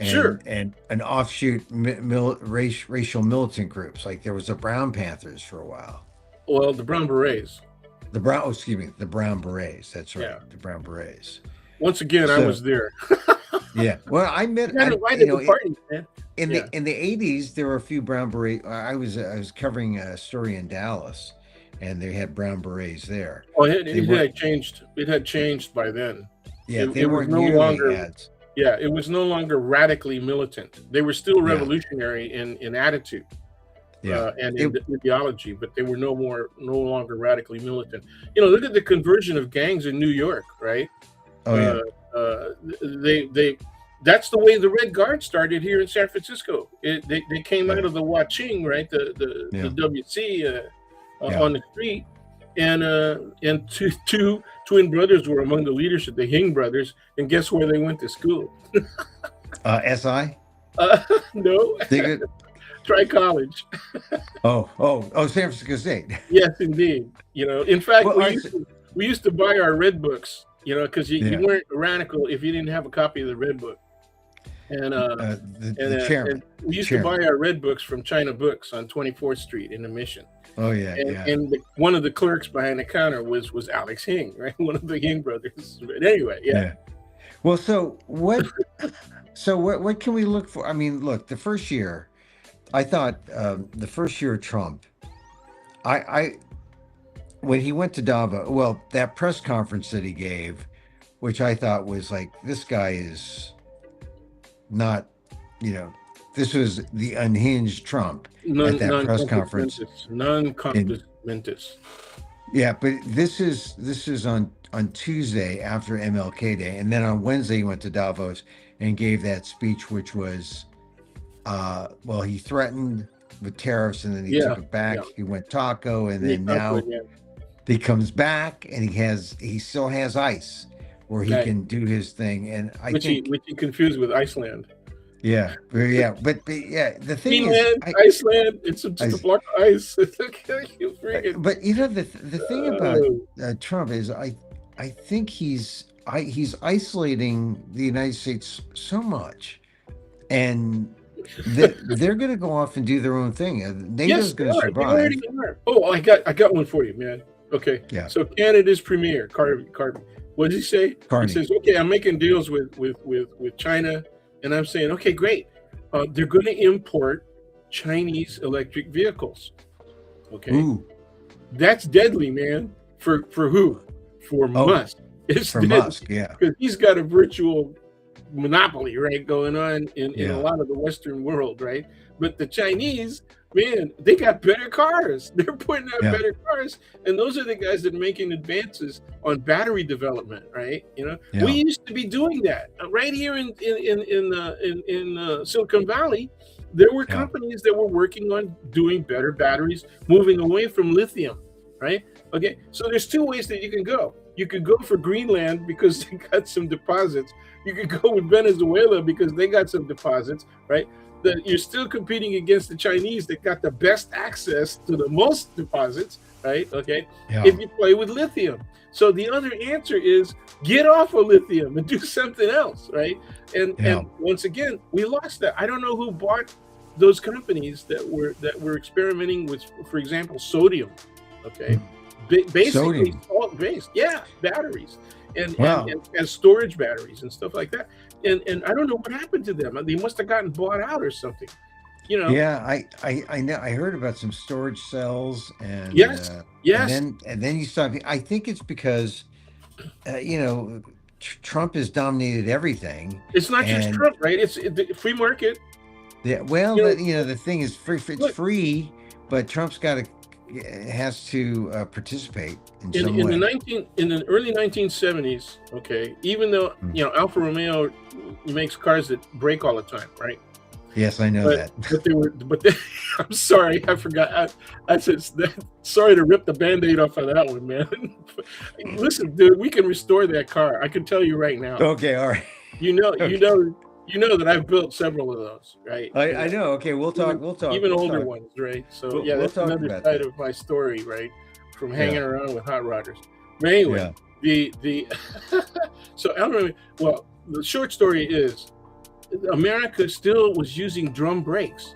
Sure. And an offshoot racial militant groups like there was the Brown Panthers for a while. Well, the Brown Berets. The Brown Berets. That's right, Yeah. the Brown Berets. Once again, I So was there. yeah, well, I met You got invited to parties, man. in Yeah. the 80s there were a few Brown Berets. I was covering a story in Dallas, and they had Brown Berets there. Oh, They it weren't. had changed. It had changed by then. Yeah, they It was weren't no nearly longer. as. Yeah, it was no longer radically militant. They were still Yeah, revolutionary in attitude yeah. and It. in ideology, but they were no longer radically militant. Look at the conversion of gangs in New York, right? Oh yeah. Uh, they that's the way the Red Guard started here in San Francisco. They came out Yeah. of the Waching, right? The Yeah. WC Yeah. on the street, and two twin brothers were among the leadership, the Hing brothers, and guess where they went to school? SI. Uh, no, Dig it. try college. Oh, San Francisco State. Yes, indeed. In fact, Well, we used to buy our red books, because you yeah. weren't radical if you didn't have a copy of the red book. And The chairman. and we The used to buy chairman. our red books from China Books on 24th Street in the Mission. Oh yeah, And yeah, one of the clerks behind the counter was Alex Hing, right? One of the Hing brothers. But anyway, yeah. yeah. Well, what can we look for? I mean, look, the first year, I thought the first year of Trump, I when he went to Davos, well, that press conference that he gave, which I thought was like, this guy is not, you know, this was the unhinged Trump at that Non press compos conference. mentis. Non And compos mentis. yeah, but this is on Tuesday after MLK Day, and then on Wednesday he went to Davos and gave that speech, which was, well, he threatened with tariffs, and then he Yeah, took it yeah. back. He went taco, and And he then talked to now it, yeah. he comes back, and he still has ice where he Okay. can do his thing, and I Which think he confused with Iceland. yeah, but yeah, the thing is, Greenland, Iceland, it's just a block of ice. It's okay, you freaking. but you know the thing about Oh, Trump is I think he's isolating the United States so much, and they're going to go off and do their own thing. yes, NATO's they going to are. They already survive. are. Oh, I got one for you, man. Okay, Yeah, so Canada's premier, Carter. What does he say? He Carney. says, "Okay, I'm making deals with China," and I'm saying, "Okay, great. They're going to import Chinese electric vehicles." Okay, Ooh, that's deadly, man. For who? For oh, Musk. It's for deadly Musk, yeah, because he's got a virtual monopoly, right, going on in a yeah, lot of the Western world, right? But the Chinese, man, they got better cars. They're putting out yeah, better cars, and those are the guys that are making advances on battery development, right? We yeah, used to be doing that right here in Silicon Valley. There were yeah, companies that were working on doing better batteries, moving away from lithium, right? Okay, so there's two ways that you can go. You could go for Greenland because they got some deposits. You could go with Venezuela because they got some deposits, right? That you're still competing against the Chinese that got the best access to the most deposits, right? Okay, yeah, if you play with lithium. So the other answer is get off of lithium and do something else, right? And yeah. once again, we lost that. I don't know who bought those companies that were experimenting with, for example, sodium. Okay, basically Sodium. salt-based, yeah, batteries and, Wow. and storage batteries and stuff like that. And I don't know what happened to them. They must have gotten bought out or something. You know? Yeah, I know. I heard about some storage cells, Yes, yes. and then you start. I think it's because you know, Trump has dominated everything, It's not just and Trump, right? It's the free market. yeah, well, You know, the thing is free. It's look, free, but Trump's got to has to participate in in some in the way. 19 in the early 1970s, okay, even though Mm. Alfa Romeo makes cars that break all the time, right? Yes, I know But that. I'm sorry, I forgot. I said sorry to rip the Band-Aid off of that one, man. Listen, dude, we can restore that car. I can tell you right now. Okay, all right. You know, Okay. you know that I've built several of those, right? I know. Okay, we'll talk. We'll talk. Even We'll older talk. ones, right? So We'll, yeah, we'll that's talk another about side that. of my story, right? From Yeah, hanging around with hot rodders. But anyway, yeah, the so I don't know. Well, the short story is America still was using drum brakes,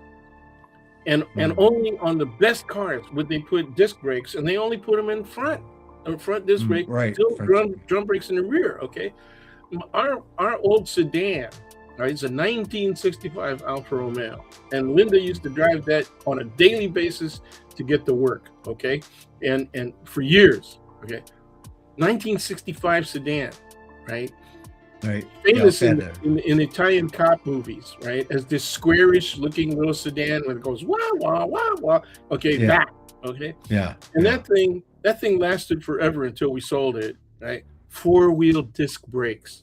and mm, only on the best cars would they put disc brakes, and they only put them in front disc brake, right. still drum brakes in the rear. Okay, our old sedan, right? It's a 1965 Alfa Romeo, and Linda used to drive that on a daily basis to get to work. Okay, and for years. Okay, 1965 sedan, right? Right. Famous Yeah, in Italian cop movies, right? As this squarish looking little sedan when it goes wah wah wah wah. Okay, yeah, that. Okay, yeah, and yeah. that thing lasted forever until we sold it, right? Four-wheel disc brakes.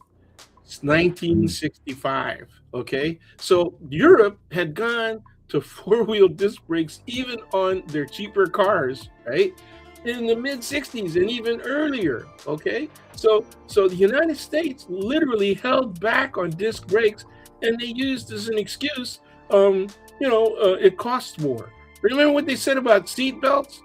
It's Mm, 1965. Okay, so Europe had gone to four-wheel disc brakes even on their cheaper cars, right? In the mid 60s and even earlier. Okay, so the United States literally held back on disc brakes, and they used as an excuse, it costs more. Remember what they said about seat belts?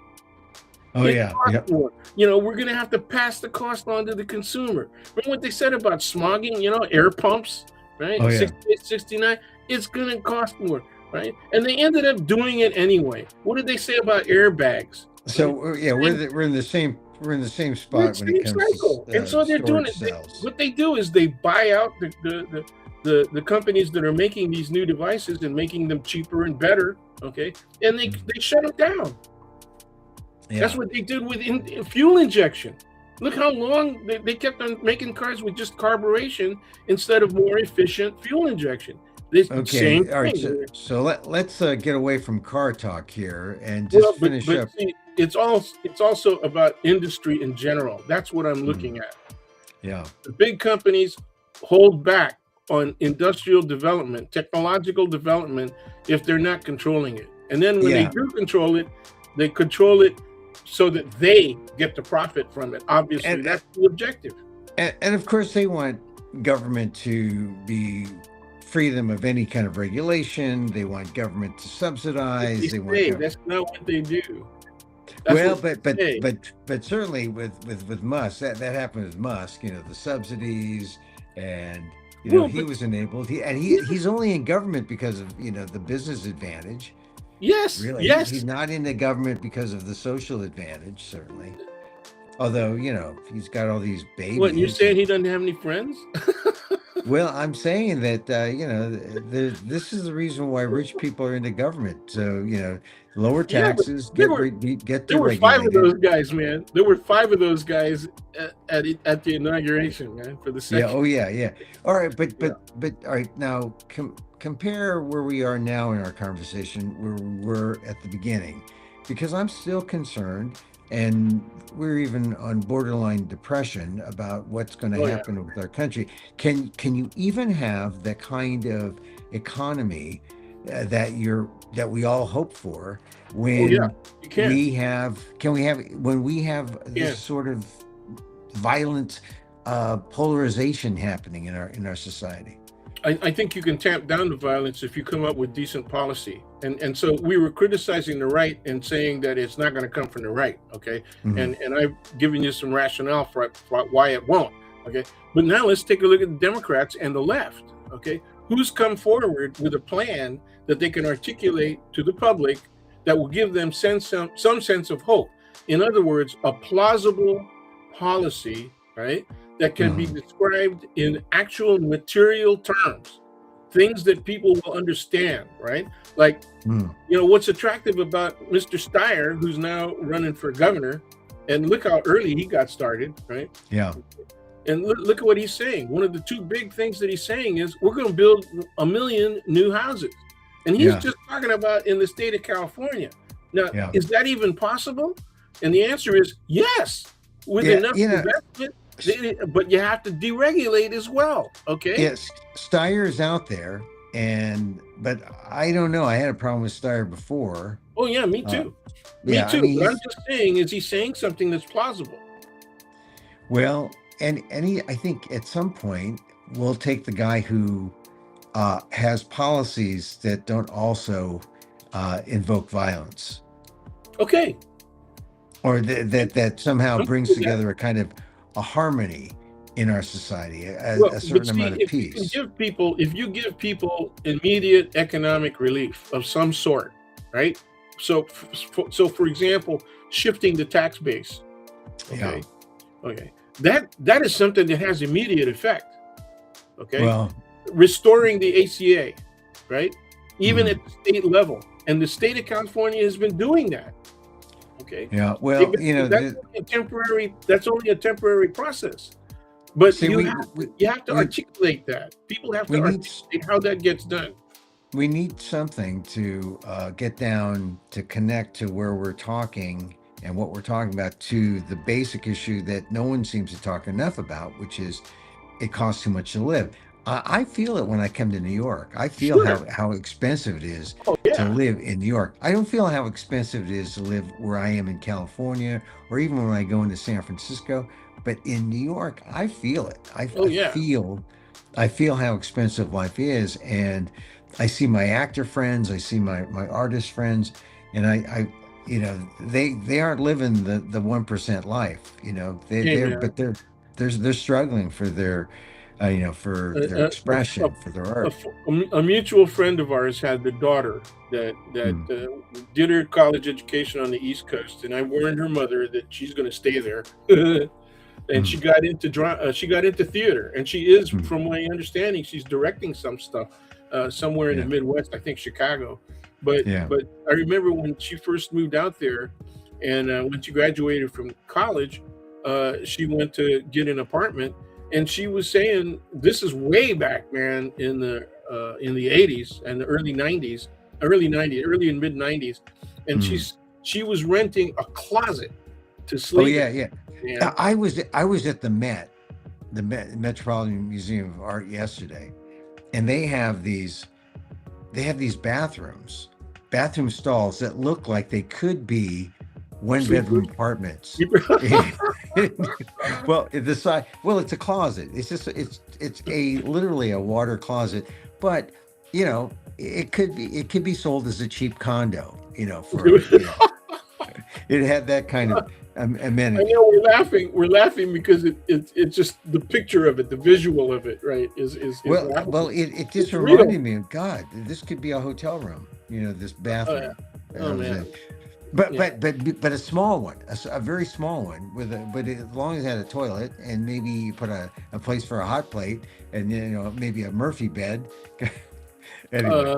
Oh It yeah, costs yep. more. We're going to have to pass the cost on to the consumer. Remember what they said about smogging? Air pumps, right? Oh yeah. 68, 69, it's going to cost more, right? And they ended up doing it anyway. What did they say about airbags? Right? So yeah, we're in the same We're spot the when it same comes cycle. And to so they're doing storage it. cells. What they do is they buy out the companies that are making these new devices and making them cheaper and better. Okay. And they shut them down. That's Yeah. what they did with fuel injection. Look how long they kept on making cars with just carburation instead of more efficient fuel injection. This same Okay. All right. thing. So let's get away from car talk here and just Well, finish up. see, it's also about industry in general. That's what I'm Mhm. looking at. Yeah. The big companies hold back on industrial development, technological development, if they're not controlling it. And then when they Yeah. do control it, they control it so that they get to profit from it. Obviously, And that's the objective. and of course they want government to be free them of any kind of regulation. They want government to They subsidize. They want say that's not what they do. That's well, what they say. but certainly with Musk, that happened with Musk. You know, the subsidies, and Well, he but was enabled. yeah, He's only in government because of the business advantage. yes, Really, he's yes. not in the government because of the social advantage. Certainly, although he's got all these What, you're babies. saying he doesn't have any friends? Well, I'm saying that this is the reason why rich people are into government. So lower Yeah, but taxes, there were get there were five of deregulated. those guys, man. There were five of those guys at the inauguration, man, for the Yeah. second. Oh, yeah. Yeah. All right. Yeah. But all right. Now compare where we are now in our conversation where we were at the beginning, because I'm still concerned, and we're even on borderline depression about what's going to Oh yeah. happen with our country. Can you even have the kind of economy that we all hope for Oh yeah. when You can. we have can we have when we have You this can. sort of violent polarization happening in our society? I think you can tamp down the violence if you come up with decent policy. And so we were criticizing the right and saying that it's not going to come from the right, okay? Mhm. And I've given you some rationale for why it won't, okay? But now let's take a look at the Democrats and the left, okay? Who's come forward with a plan that they can articulate to the public that will give them some sense of hope? In other words, a plausible policy, right? That can be Mhm. described in actual material terms, things that people will understand, right? Like, Mhm. what's attractive about Mr. Steyer, who's now running for governor, and look how early he got started, right? Yeah. And look at what he's saying. One of the two big things that he's saying is we're going to build 1 million new houses. And he's Yeah. just talking about in the state of California. Now, Yeah. is that even possible? And the answer is yes, with Yeah. enough investment. But you have to deregulate as well. Okay. Yes, Steyer is out there, but I don't know. I had a problem with Steyer before. Oh yeah, me Uh, too. Me yeah, I too. mean But I'm he's just saying, is he saying something that's plausible? well, and he I think at some point we'll take the guy who has policies that don't also invoke violence, Okay. or that somehow I'm brings cool with that. together a kind of a harmony in our society, Well, a but certain amount see, of peace. if you give people immediate economic relief of some sort, right? So for example, shifting the tax base. Yeah. Okay. Okay. That is something that has immediate effect. Okay. Well. Restoring the ACA, right? Even Mhm. at the state level. And the state of California has been doing that. Okay. Yeah. Well, That's only a temporary process. But see, you have to we articulate that. People have to we need articulate how that gets done. we need something to get down to connect to where we're talking and what we're talking about to the basic issue that no one seems to talk enough about, which is it costs too much to live. I feel it when I come to New York. I feel Sure. how expensive it is Oh to yeah. live in New York. I don't feel how expensive it is to live where I am in California, or even when I go into San Francisco. But in New York, I feel it. Oh yeah. I feel how expensive life is, and I see my actor friends, I see my artist friends, and they aren't living the 1% life. Hey They're man. but they're struggling for their for their A, a, expression, for their art. a mutual friend of ours had the daughter that Mm, did her college education on the East Coast, and I warned her mother that she's going to stay there. And mm, she got into she got into theater, and she is, mm. from my understanding, she's directing some stuff somewhere in the Yeah, Midwest, I think Chicago. yeah. But I remember when she first moved out there, and when she graduated from college, she went to get an apartment, and she was saying this is way back, man, in the 80s and the early 90s, early and mid 90s, and Mm. she was renting a closet to Oh sleep in, yeah, yeah. man. I was at the Metropolitan Museum of Art yesterday, and they have these bathroom stalls that look like they could be one Sleepers. bedroom apartments. Well, it's a closet. It's a literally a water closet, but it could be sold as a cheap condo. It had that kind of I amenity. know we're laughing because it's just the picture of it, the visual of it, right? Is Well, laughable. it just It's real. reminded me of God. This could be a hotel room. This Oh yeah. bathroom. Oh That was man. it. But Yeah. but but but a small one, a very small one as long as it had a toilet and maybe you put a place for a hot plate and maybe a Murphy bed. Anyway,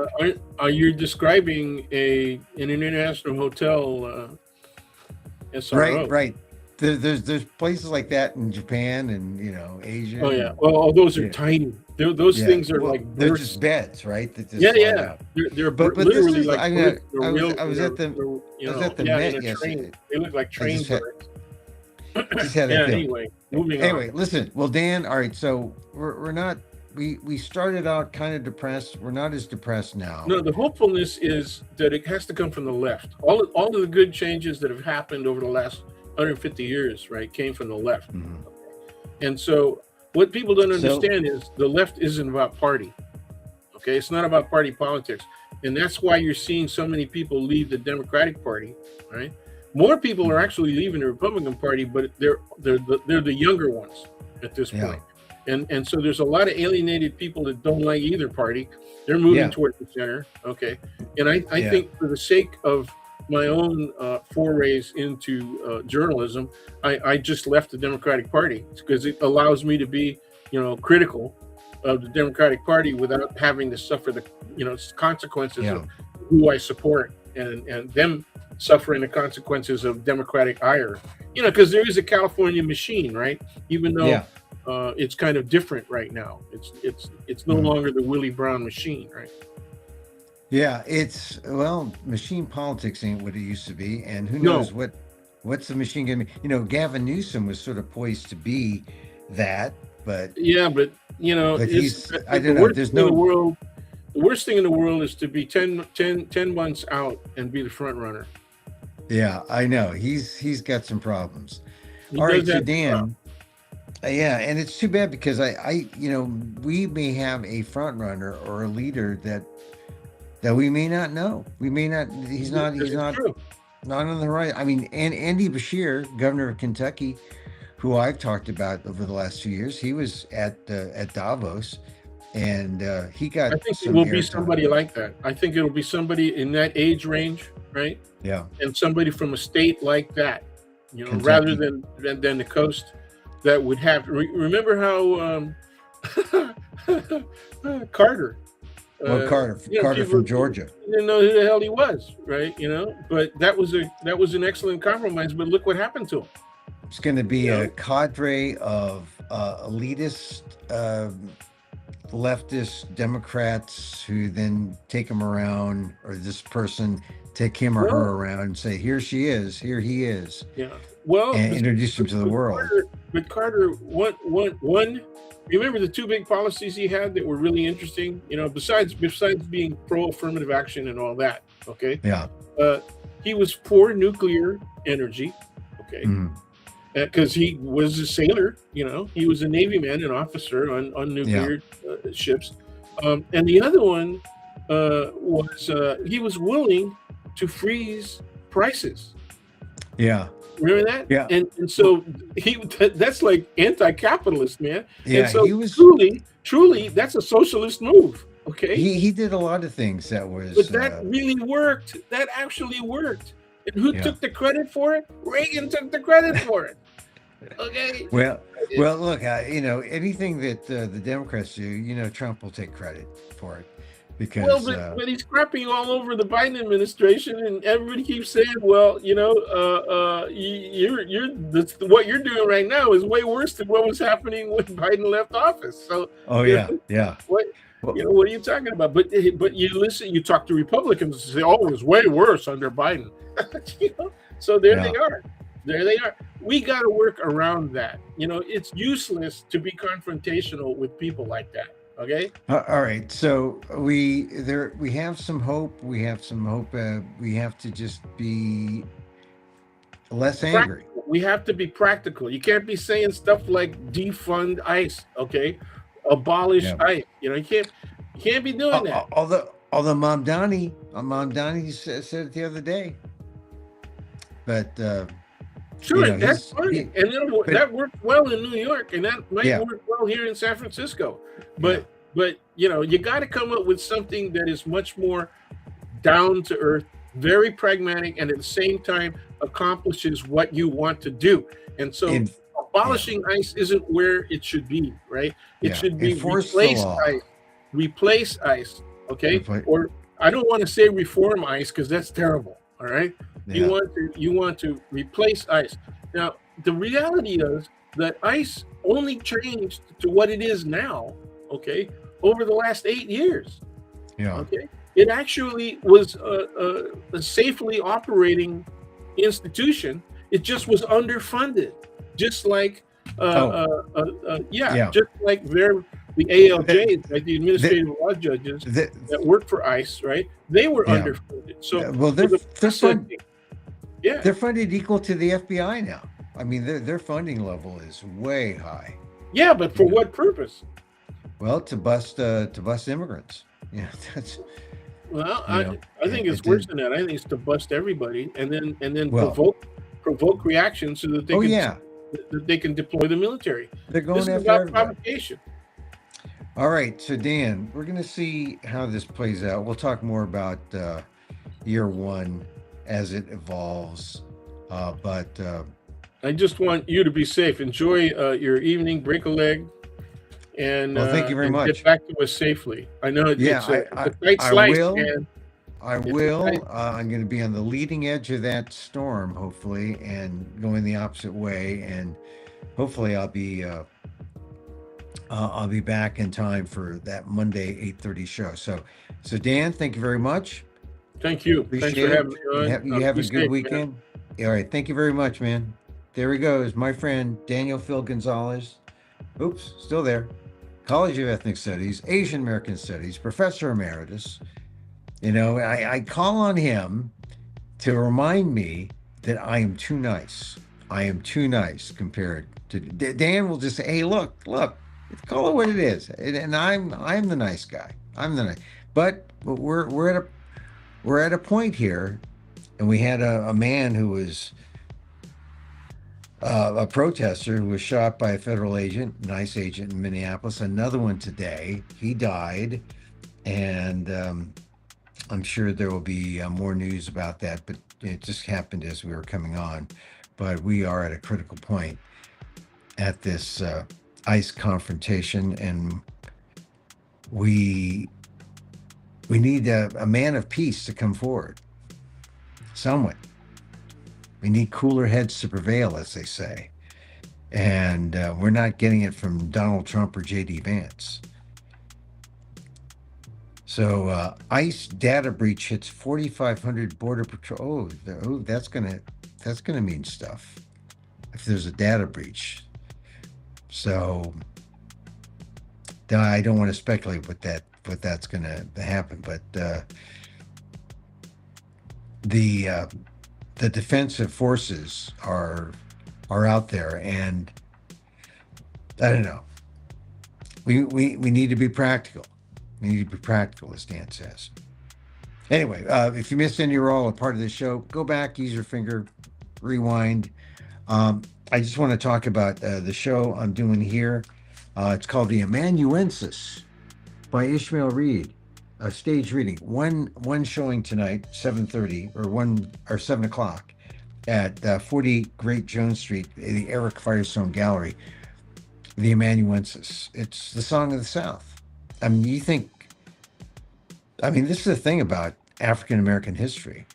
Are you describing an international hotel right, SRO? right. There's places like that in Japan and Asia Oh yeah. and Well, those are yeah, tiny. Those yeah. things are Well, like they're just berths. beds, right? That just Yeah, slide yeah. out. They're But this literally is like I berths mean, I was I was at the I was at the yeah, in Met a train. yesterday. They look like I train just had berths. just had that Yeah. feeling. Anyway, moving on. Anyway, listen. Well, Dan, all right. So we're not. We started out kind of depressed. We're not as depressed now. No, the hopefulness is that it has to come from the left. All of the good changes that have happened over the last 150 years, right, came from the left. Mhm. And so what people don't So understand is the left isn't about party. Okay, it's not about party politics, and that's why you're seeing so many people leave the Democratic Party. Right, more people are mhm, actually leaving the Republican Party, but they're the younger ones at this yeah, point. And so there's a lot of alienated people that don't like either party. They're moving yeah, towards the center. Okay, and I yeah, think for the sake of my own forays into journalism, I just left the Democratic Party because it allows me to be, critical of the Democratic Party without having to suffer the, consequences yeah, of who I support and them suffering the consequences of Democratic ire. Because there is a California machine, right? Even though yeah. it's kind of different right now. It's no Mhm. longer the Willie Brown machine, right? Yeah, machine politics ain't what it used to be, and who knows No, what's the machine gonna be? Gavin Newsom was sort of poised to be that, but yeah, but it's he's I the don't know. worst There's thing in the no world. The worst thing in the world is to be 10 months out and be the front runner. Yeah, I know. He's got some problems. He All does right, so that. Dan, yeah, and it's too bad because we may have a front runner or a leader that we may not know. We may not. He's not. This He's is not. true. Not on the right. I mean, and Andy Bashir, governor of Kentucky, who I've talked about over the last few years, he was at Davos, and he got I think it some will be airtime. somebody like that. I think it'll be somebody in that age range, right? Yeah, And somebody from a state like that, rather Kentucky. than the coast, that would have. Remember how Carter, Well, Carter people from Georgia. didn't know who the hell he was, right? But that was an excellent compromise. But look what happened to him. It's going to be You a know, cadre of elitist, leftist Democrats who then take him around, or this person take him or her well, around and say, "Here she is, here he is," yeah. Well, and introduce him to the world. Carter, one. Remember the two big policies he had that were really interesting. Besides being pro affirmative action and all that. Okay, Yeah. uh, he was for nuclear energy. Okay, Mm, because he was a sailor. He was a Navy man, an officer on yeah. nuclear ships. And the other one was he was willing to freeze prices. Yeah. Remember that? Yeah. And so that's like anti-capitalist, man. And Yeah, so he was truly, that's a socialist move. Okay, he did a lot of things that was but that really worked. That actually worked. And who yeah. took the credit for it? Reagan took the credit for it. Okay. Well, well, look, anything that the Democrats do, Trump will take credit for it Well, because but he's crapping all over the Biden administration, and everybody keeps saying, "Well, what you're doing right now is way worse than what was happening when Biden left office." So, oh you yeah, know, yeah. what Well, what are you talking about? But you listen, you talk to Republicans and say, "Oh, it was way worse under Biden." So there yeah. they are. There they are. We got to work around that. It's useless to be confrontational with people like that. Okay. All right. So we have some hope. We have some hope. We have to just be less angry. Practical. We have to be practical. You can't be saying stuff like defund ICE, okay? Abolish Yeah. ICE. You can't be doing that. Although Mom Donnie said it the other day, but Sure, that's fine. he, And then but that worked well in New York, and that might yeah, work well here in San Francisco. yeah. But you got to come up with something that is much more down to earth, very pragmatic, and at the same time accomplishes what you want to do. And so In yeah, abolishing ICE isn't where it should be, right? It yeah. should be Enforce the law. replace ICE, okay? Repla- Or I don't want to say reform ICE because that's terrible. All right. You Yeah. want to replace ICE. Now, the reality is that ICE only changed to what it is now, okay, over the last 8 years. Yeah. Okay, it actually was a safely operating institution. It just was underfunded, just like Oh, yeah. just like the The, ALJs, like the the, administrative law judges the, that work for ICE, right? They were yeah. underfunded. So Well, so the they're fun. processing, yeah, They're funded equal to the FBI now. I mean, their funding level is way high. yeah, but for You know, what purpose? well, to bust immigrants. Yeah, that's Well, you I know, I think it's it worse did than that. I think it's to bust everybody and then well. provoke reaction so Oh yeah, that they can deploy the military. they're This going is after about everybody. provocation. All right, so Dan, we're gonna see how this plays out. We'll talk more about year one as it evolves. But I just want you to be safe. Enjoy your evening. Break a leg and well, thank uh, you very and get much. back to us safely. I know Yeah, it's a tight I slice, will. man. I It's a tight. will. I'm going to be on the leading edge of that storm, hopefully, and going the opposite way. And hopefully, I'll be back in time for that Monday 8:30 show. So Dan, thank you very much. Thank you. Thanks for Appreciate having it. me You on. have you have Be a good safe, man. weekend. All right, thank you very much, man. There he goes, my friend Daniel Phil Gonzalez. Oops, still there. College of Ethnic Studies, Asian American Studies, Professor Emeritus. I call on him to remind me that I am too nice. I am too nice compared to Dan. Will just say, "Hey, look, call it what it is," and I'm the nice guy. I'm the nice. But we're at a point here, and we had a man who was a protester who was shot by a federal agent, nice agent in Minneapolis. Another one today. He died, and I'm sure there will be more news about that, but it just happened as we were coming on. But we are at a critical point at this ICE confrontation, and we we need a man of peace to come forward. Someone. We need cooler heads to prevail, as they say, and we're not getting it from Donald Trump or J.D. Vance. So ICE data breach hits 4,500 border patrol. Oh, that's gonna mean stuff if there's a data breach. So I don't want to speculate what that's gonna happen, but the defensive forces are out there, and I don't know. We need to be practical. We need to be practical, as Dan says. Anyway, if you missed any or all a part of this show, go back, use your finger, rewind. I just want to talk about the show I'm doing here. It's called The Amanuensis by Ishmael Reed, a stage reading. One showing tonight, 7:30 or 7 o'clock at 40 Great Jones Street, the Eric Firestone Gallery. The Amanuensis. It's the song of the South. I mean, this is the thing about African American history,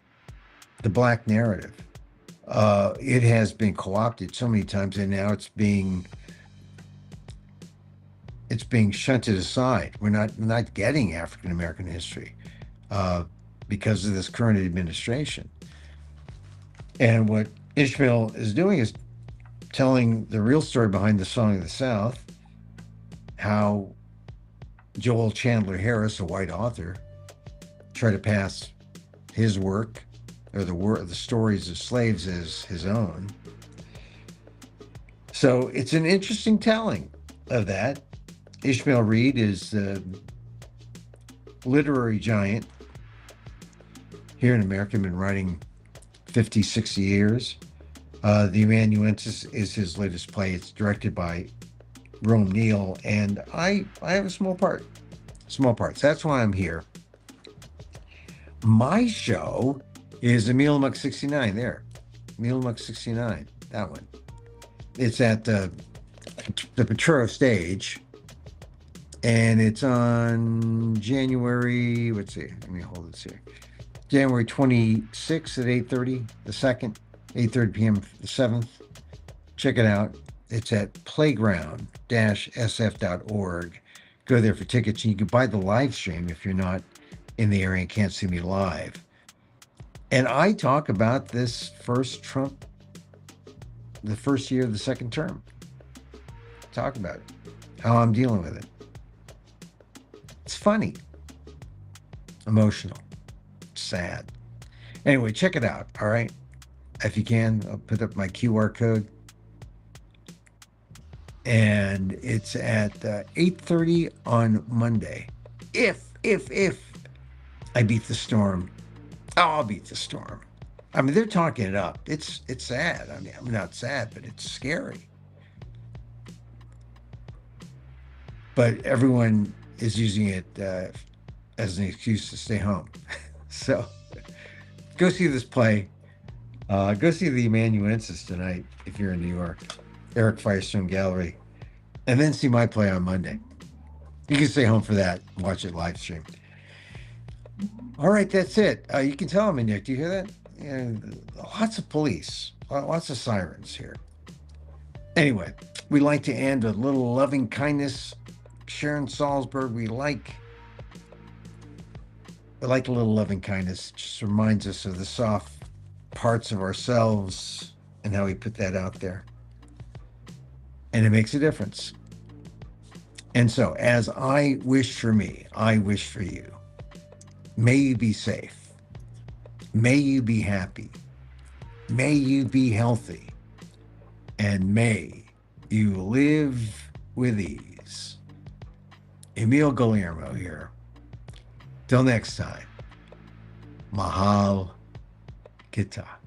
the Black narrative. It has been co-opted so many times, and now it's being shunted aside. We're not getting African American history because of this current administration. And what Ishmael is doing is telling the real story behind the Song of the South, how Joel Chandler Harris, a white author, tried to pass his work or the stories of slaves as his own. So it's an interesting telling of that. Ishmael Reed is the literary giant here in America, been writing 50, 60 years. The Amanuensis is his latest play. It's directed by Rome Neal, and I have a small part. Small parts. That's why I'm here. My show is EmilAmok 69. There. EmilAmok 69. That one. It's at the Petro stage. And it's on January, let's see, let me hold this here. January 26th at 8:30, the 2nd, 8:30 p.m. the 7th. Check it out. It's at playground-sf.org. Go there for tickets, and you can buy the live stream if you're not in the area and can't see me live. And I talk about this first Trump, the first year of the second term. Talk about it, how I'm dealing with it. It's funny, emotional, sad. Anyway, check it out. All right. If you can, I'll put up my QR code. And it's at 8:30 on Monday. If I beat the storm, I'll beat the storm. I mean, they're talking it up. It's sad. I mean, I'm not sad, but it's scary. But everyone is using it as an excuse to stay home. So go see this play. Go see the Amanuensis tonight if you're in New York, Eric Firestone Gallery, and then see my play on Monday. You can stay home for that, watch it live stream. All right, that's it. You can tell I'm in there. Do you hear that? Yeah, lots of police, lots of sirens here. Anyway, we like to end with a little loving kindness. Sharon Salzberg, we like a little loving kindness. It just reminds us of the soft parts of ourselves and how we put that out there. And it makes a difference. And so, as I wish for me, I wish for you. May you be safe. May you be happy. May you be healthy. And may you live with ease. Emil Guillermo here. Till next time. Mahal Kita.